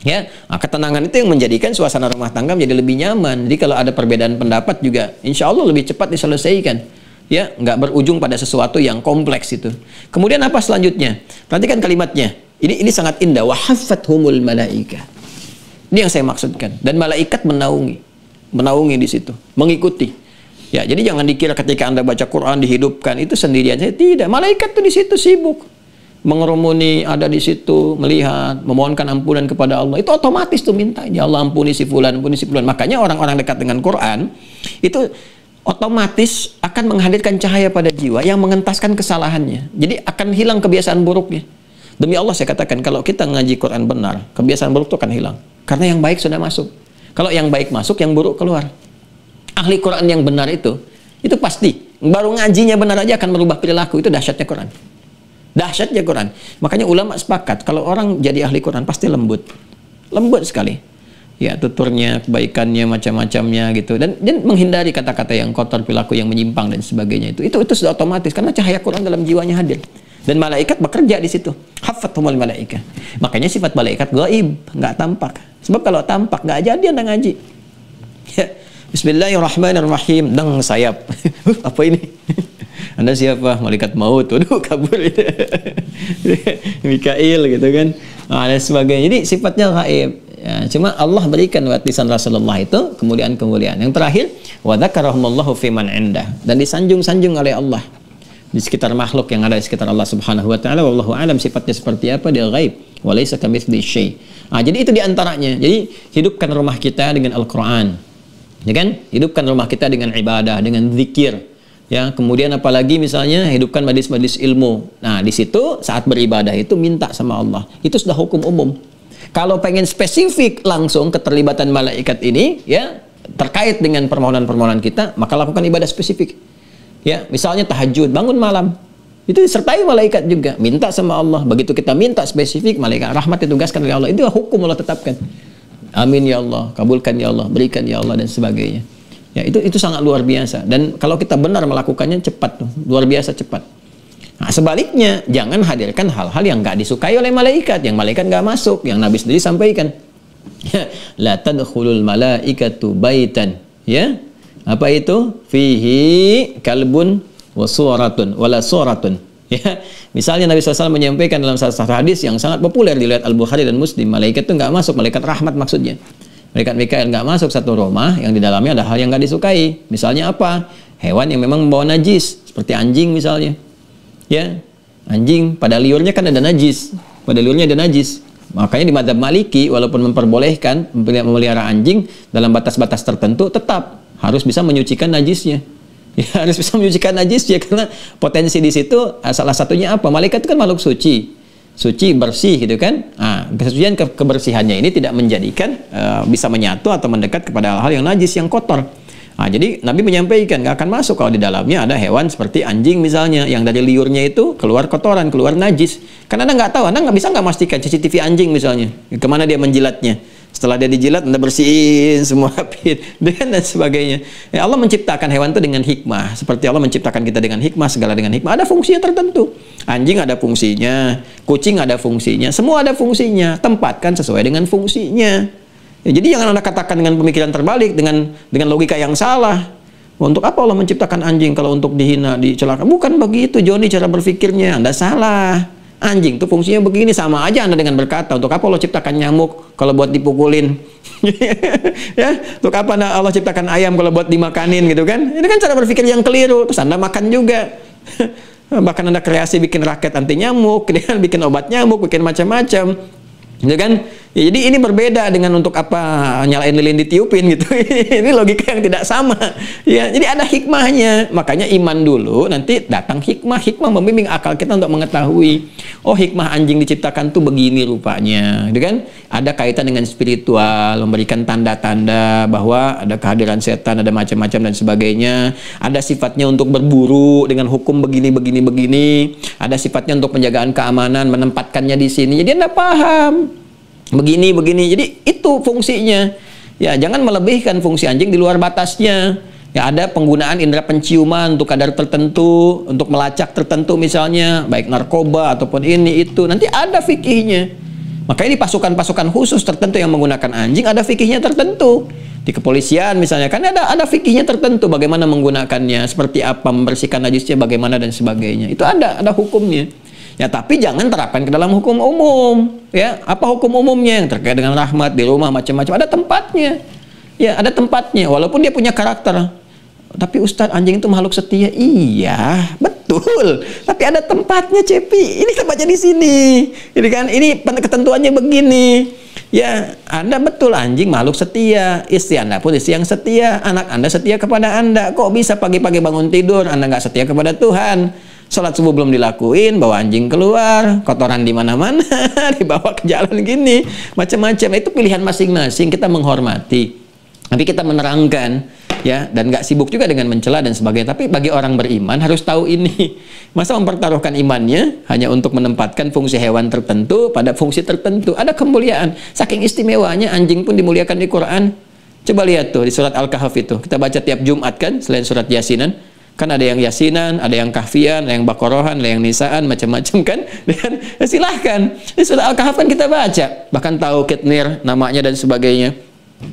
Ya, nah, ketenangan itu yang menjadikan suasana rumah tangga menjadi lebih nyaman. Jadi kalau ada perbedaan pendapat juga, insya Allah lebih cepat diselesaikan. Ya, nggak berujung pada sesuatu yang kompleks itu. Kemudian apa selanjutnya? Perhatikan kalimatnya. Ini sangat indah. Wa haffathumul malaikah. Ini yang saya maksudkan. Dan malaikat menaungi di situ, mengikuti. Ya, jadi jangan dikira ketika Anda baca Quran dihidupkan itu sendirian. Saya tidak. Malaikat tuh di situ sibuk mengerumuni, ada di situ melihat, memohonkan ampunan kepada Allah. Itu otomatis tuh minta, ya Allah ampuni si fulan, ampuni si fulan. Makanya orang-orang dekat dengan Quran itu otomatis akan menghadirkan cahaya pada jiwa yang mengentaskan kesalahannya. Jadi akan hilang kebiasaan buruknya. Demi Allah saya katakan, kalau kita ngaji Quran benar, kebiasaan buruk itu akan hilang. Karena yang baik sudah masuk. Kalau yang baik masuk, yang buruk keluar. Ahli Quran yang benar itu pasti. Baru ngajinya benar aja akan merubah perilaku. Itu dahsyatnya Quran. Dahsyatnya Quran. Makanya ulama sepakat, kalau orang jadi ahli Quran pasti lembut. Lembut sekali. Ya, tuturnya, kebaikannya, macam-macamnya gitu. Dan menghindari kata-kata yang kotor, perilaku yang menyimpang dan sebagainya itu. Itu sudah otomatis karena cahaya Quran dalam jiwanya hadir. Dan malaikat bekerja di situ. Haffathumul malaikah. Makanya sifat malaikat gaib, nggak tampak. Sebab kalau tampak nggak jadi Anda ngaji. Ya. Bismillahirrahmanirrahim. Deng sayap. Apa ini? Anda siapa? Malaikat maut. Waduh, kabur. Mikail gitu kan. Nah, dan sebagainya. Jadi sifatnya gaib. Ya, cuma Allah berikan warisan Rasulullah itu kemuliaan-kemuliaan. Yang terakhir, wa dzakarahumullahu fiman indah. Dan disanjung-sanjung oleh Allah di sekitar makhluk yang ada di sekitar Allah Subhanahu wa taala. Wallahu alam, sifatnya seperti apa, dia gaib. Walaysa kamitslihi syai'. Nah, jadi itu diantaranya. Jadi hidupkan rumah kita dengan Al-Qur'an. Ya kan? Hidupkan rumah kita dengan ibadah, dengan zikir. Ya, kemudian apalagi misalnya hidupkan majlis-majlis ilmu. Nah, di situ saat beribadah itu minta sama Allah. Itu sudah hukum umum. Kalau pengen spesifik langsung keterlibatan malaikat ini, ya, terkait dengan permohonan-permohonan kita, maka lakukan ibadah spesifik. Ya, misalnya tahajud, bangun malam. Itu disertai malaikat juga. Minta sama Allah. Begitu kita minta spesifik, malaikat rahmat ditugaskan oleh Allah. Itu hukum Allah tetapkan. Amin ya Allah, kabulkan ya Allah, berikan ya Allah, dan sebagainya. Ya, itu sangat luar biasa. Dan kalau kita benar melakukannya, cepat tuh, luar biasa cepat. Nah, sebaliknya, jangan hadirkan hal-hal yang nggak disukai oleh malaikat, yang malaikat nggak masuk, yang Nabi sendiri sampaikan. La tadkhulul malaikatu baitan. Ya, apa itu? Fihi kalbun wa suratun wala suratun. Ya, misalnya Nabi SAW menyampaikan dalam satu hadis yang sangat populer dilihat Al-Bukhari dan Muslim, malaikat itu nggak masuk, malaikat rahmat maksudnya. Malaikat Mikail nggak masuk satu rumah yang di dalamnya ada hal yang nggak disukai. Misalnya apa? Hewan yang memang membawa najis, seperti anjing misalnya. Ya, anjing pada liurnya kan ada najis, pada liurnya ada najis. Makanya di mazhab Maliki walaupun memperbolehkan memelihara anjing dalam batas-batas tertentu, tetap harus bisa menyucikan najisnya. Ya, harus bisa menyucikan najisnya, karena potensi di situ salah satunya apa? Malaikat itu kan makhluk suci, bersih gitu kan. Nah, kesucian kebersihannya ini tidak menjadikan bisa menyatu atau mendekat kepada hal-hal yang najis, yang kotor. Nah, jadi Nabi menyampaikan nggak akan masuk kalau di dalamnya ada hewan seperti anjing misalnya, yang dari liurnya itu keluar kotoran, keluar najis. Karena Anda nggak tahu, Anda nggak bisa memastikan CCTV anjing misalnya, kemana dia menjilatnya. Setelah dia dijilat, Anda bersihin semua rapid dan sebagainya. Ya, Allah menciptakan hewan itu dengan hikmah. Seperti Allah menciptakan kita dengan hikmah, segala dengan hikmah. Ada fungsinya tertentu. Anjing ada fungsinya, kucing ada fungsinya, semua ada fungsinya. Tempatkan sesuai dengan fungsinya. Ya, jadi jangan Anda katakan dengan pemikiran terbalik, dengan logika yang salah. Untuk apa Allah menciptakan anjing kalau untuk dihina, dicelaka? Bukan begitu, Joni, cara berpikirnya. Anda salah. Anjing itu fungsinya begini, sama aja Anda dengan berkata, untuk apa Allah ciptakan nyamuk kalau buat dipukulin? Ya, untuk apa Allah ciptakan ayam kalau buat dimakanin gitu kan? Ini kan cara berpikir yang keliru. Terus Anda makan juga. Bahkan Anda kreasi bikin raket anti nyamuk, bikin obat nyamuk, bikin macam-macam. Gitu kan? Ya, jadi ini berbeda dengan untuk apa nyalain lilin ditiupin gitu. Ini logika yang tidak sama. Ya, jadi ada hikmahnya. Makanya iman dulu, nanti datang hikmah. Hikmah membimbing akal kita untuk mengetahui, oh hikmah anjing diciptakan tuh begini rupanya. Gitu kan? Ada kaitan dengan spiritual, memberikan tanda-tanda bahwa ada kehadiran setan, ada macam-macam dan sebagainya. Ada sifatnya untuk berburu dengan hukum begini. Ada sifatnya untuk penjagaan keamanan, menempatkannya di sini. Jadi Anda paham. Begini. Jadi itu fungsinya. Ya, jangan melebihkan fungsi anjing di luar batasnya. Ya, ada penggunaan indera penciuman untuk kadar tertentu, untuk melacak tertentu misalnya, baik narkoba ataupun ini itu. Nanti ada fikihnya. Makanya di pasukan-pasukan khusus tertentu yang menggunakan anjing ada fikihnya tertentu. Di kepolisian misalnya kan ada fikihnya tertentu, bagaimana menggunakannya, seperti apa membersihkan najisnya, bagaimana dan sebagainya. Itu ada hukumnya. Ya, tapi jangan terapkan ke dalam hukum umum. Ya, apa hukum umumnya yang terkait dengan rahmat di rumah macam-macam, ada tempatnya. Ya, ada tempatnya walaupun dia punya karakter. Tapi Ustadz, anjing itu makhluk setia. Iya, betul. Tapi ada tempatnya, Cepi. Ini tempatnya di sini. Ini kan, ini ketentuannya begini. Ya, Anda betul, anjing makhluk setia. Istri Anda pun istri yang setia. Anak Anda setia kepada Anda. Kok bisa pagi-pagi bangun tidur Anda nggak setia kepada Tuhan? Sholat subuh belum dilakuin, bawa anjing keluar, kotoran di mana-mana, dibawa ke jalan gini, macam-macam. Itu pilihan masing-masing. Kita menghormati, tapi kita menerangkan, ya, dan nggak sibuk juga dengan mencela dan sebagainya. Tapi bagi orang beriman harus tahu ini. Masa mempertaruhkan imannya hanya untuk menempatkan fungsi hewan tertentu pada fungsi tertentu? Ada kemuliaan. Saking istimewanya anjing pun dimuliakan di Quran. Coba lihat tuh di surat Al-Kahf itu. Kita baca tiap Jumat kan, selain surat Yasinan. Kan ada yang Yasinan, ada yang Kahfian, ada yang Baqarahan, ada yang Nisaan, macam-macam kan. Dan silahkan. Di surat Al-Kahf kan kita baca. Bahkan tahu Kitnir namanya dan sebagainya.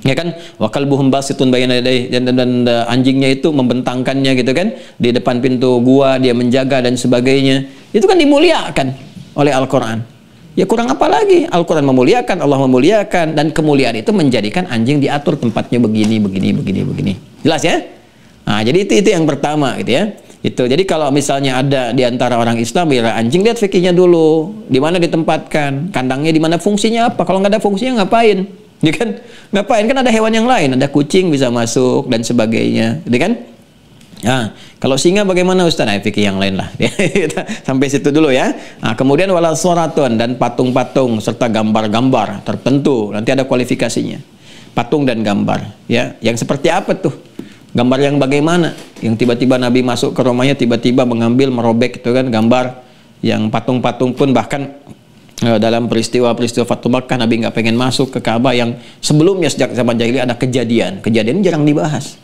Ya kan, wa kalbuhum basitun bayna yadayhi, dan anjingnya itu membentangkannya gitu kan di depan pintu gua, dia menjaga dan sebagainya. Itu kan dimuliakan oleh Al-Qur'an. Ya kurang apa lagi? Al-Qur'an memuliakan, Allah memuliakan, dan kemuliaan itu menjadikan anjing diatur tempatnya begini. Jelas ya? Nah, jadi itu yang pertama gitu ya. Itu. Jadi kalau misalnya ada di antara orang Islam ya anjing, lihat fikihnya dulu. Di mana ditempatkan? Kandangnya di mana, fungsinya apa? Kalau nggak ada fungsinya ngapain? Ya kan? Ngapain? Kan ada hewan yang lain, ada kucing bisa masuk dan sebagainya, gitu kan? Nah, kalau singa bagaimana Ustaz? Nah, fikih yang lain lah. Sampai situ dulu ya. Nah, kemudian wala suratun, dan patung-patung serta gambar-gambar tertentu. Nanti ada kualifikasinya. Patung dan gambar, ya. Yang seperti apa tuh? Gambar yang bagaimana? Yang tiba-tiba Nabi masuk ke rumahnya, tiba-tiba mengambil, merobek itu kan gambar. Yang patung-patung pun bahkan dalam peristiwa-peristiwa Fatu Makkah, Nabi nggak pengen masuk ke Ka'bah yang sebelumnya sejak zaman jahiliyah ada kejadian. Kejadian jarang dibahas.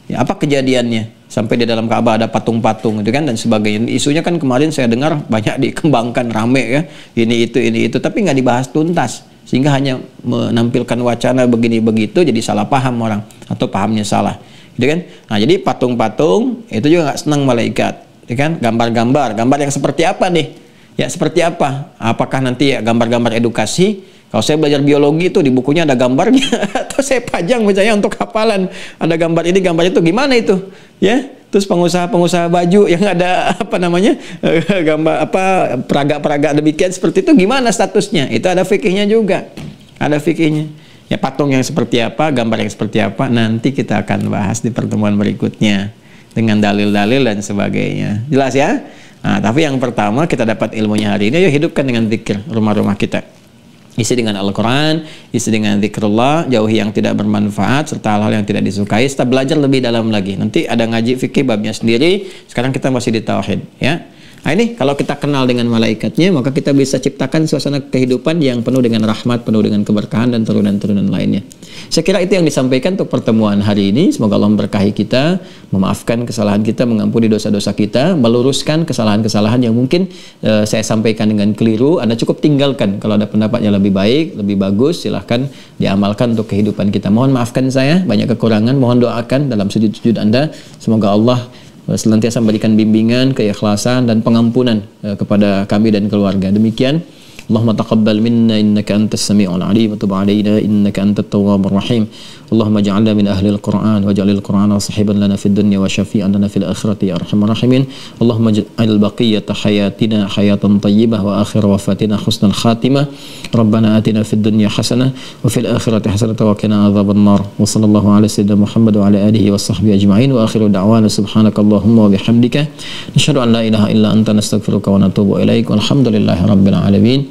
Ya, apa kejadiannya? Sampai di dalam Ka'bah ada patung-patung itu kan dan sebagainya. Isunya kan kemarin saya dengar banyak dikembangkan, rame ya. Ini itu, tapi nggak dibahas tuntas. Sehingga hanya menampilkan wacana begini begitu, jadi salah paham orang atau pahamnya salah. Gitu kan? Nah, jadi patung-patung itu juga nggak senang malaikat. Gitu kan? Gambar-gambar, gambar yang seperti apa nih? Ya seperti apa? Apakah nanti ya gambar-gambar edukasi? Kalau saya belajar biologi itu di bukunya ada gambarnya, atau saya pajang misalnya untuk hafalan, ada gambar ini, gambar itu, gimana itu? Ya, terus pengusaha-pengusaha baju yang ada apa namanya gambar apa peraga-peraga demikian seperti itu, gimana statusnya? Itu ada fikihnya juga, ada fikihnya. Ya patung yang seperti apa, gambar yang seperti apa, nanti kita akan bahas di pertemuan berikutnya dengan dalil-dalil dan sebagainya. Jelas ya? Nah, tapi yang pertama kita dapat ilmunya hari ini, yuk hidupkan dengan zikir rumah-rumah kita. Isi dengan Al-Quran, isi dengan zikrullah, jauhi yang tidak bermanfaat, serta hal-hal yang tidak disukai, serta belajar lebih dalam lagi. Nanti ada ngaji fikih babnya sendiri, sekarang kita masih di tauhid. Ya. Nah ini, kalau kita kenal dengan malaikatnya, maka kita bisa ciptakan suasana kehidupan yang penuh dengan rahmat, penuh dengan keberkahan, dan turunan-turunan lainnya. Saya kira itu yang disampaikan untuk pertemuan hari ini. Semoga Allah memberkahi kita, memaafkan kesalahan kita, mengampuni dosa-dosa kita, meluruskan kesalahan-kesalahan yang mungkin saya sampaikan dengan keliru. Anda cukup tinggalkan. Kalau ada pendapatnya lebih baik, lebih bagus, silahkan diamalkan untuk kehidupan kita. Mohon maafkan saya, banyak kekurangan. Mohon doakan dalam sujud-sujud Anda. Semoga Allah senantiasa memberikan bimbingan, keikhlasan, dan pengampunan kepada kami dan keluarga. Demikian. Allahumma taqabbal minna innaka antas sami'ul alim wa tub 'alaina innaka antat tawwabur rahim. Allahumma ij'alna min ahli al-Qur'an waj'alil Qur'ana sahiban lana fid dunya wa syafi'an lana fil akhirati ya arhamar rahimin. Allahumma ij'al baqiyata hayatina hayatan thayyibah wa akhir wafatina husnal khatimah. Rabbana atina fid dunya hasanah wa fil akhirati hasanah wa qina adzaban nar. Wa sallallahu ala sayyidina Muhammad wa ala alihi wa sahbihi ajma'in wa akhiru da'wana subhanakallahumma wa bihamdika nashhadu an la ilaha illa anta nastaghfiruka wa natubu ilaik. Walhamdulillahi rabbil alamin.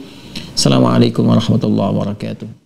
Assalamualaikum warahmatullahi wabarakatuh.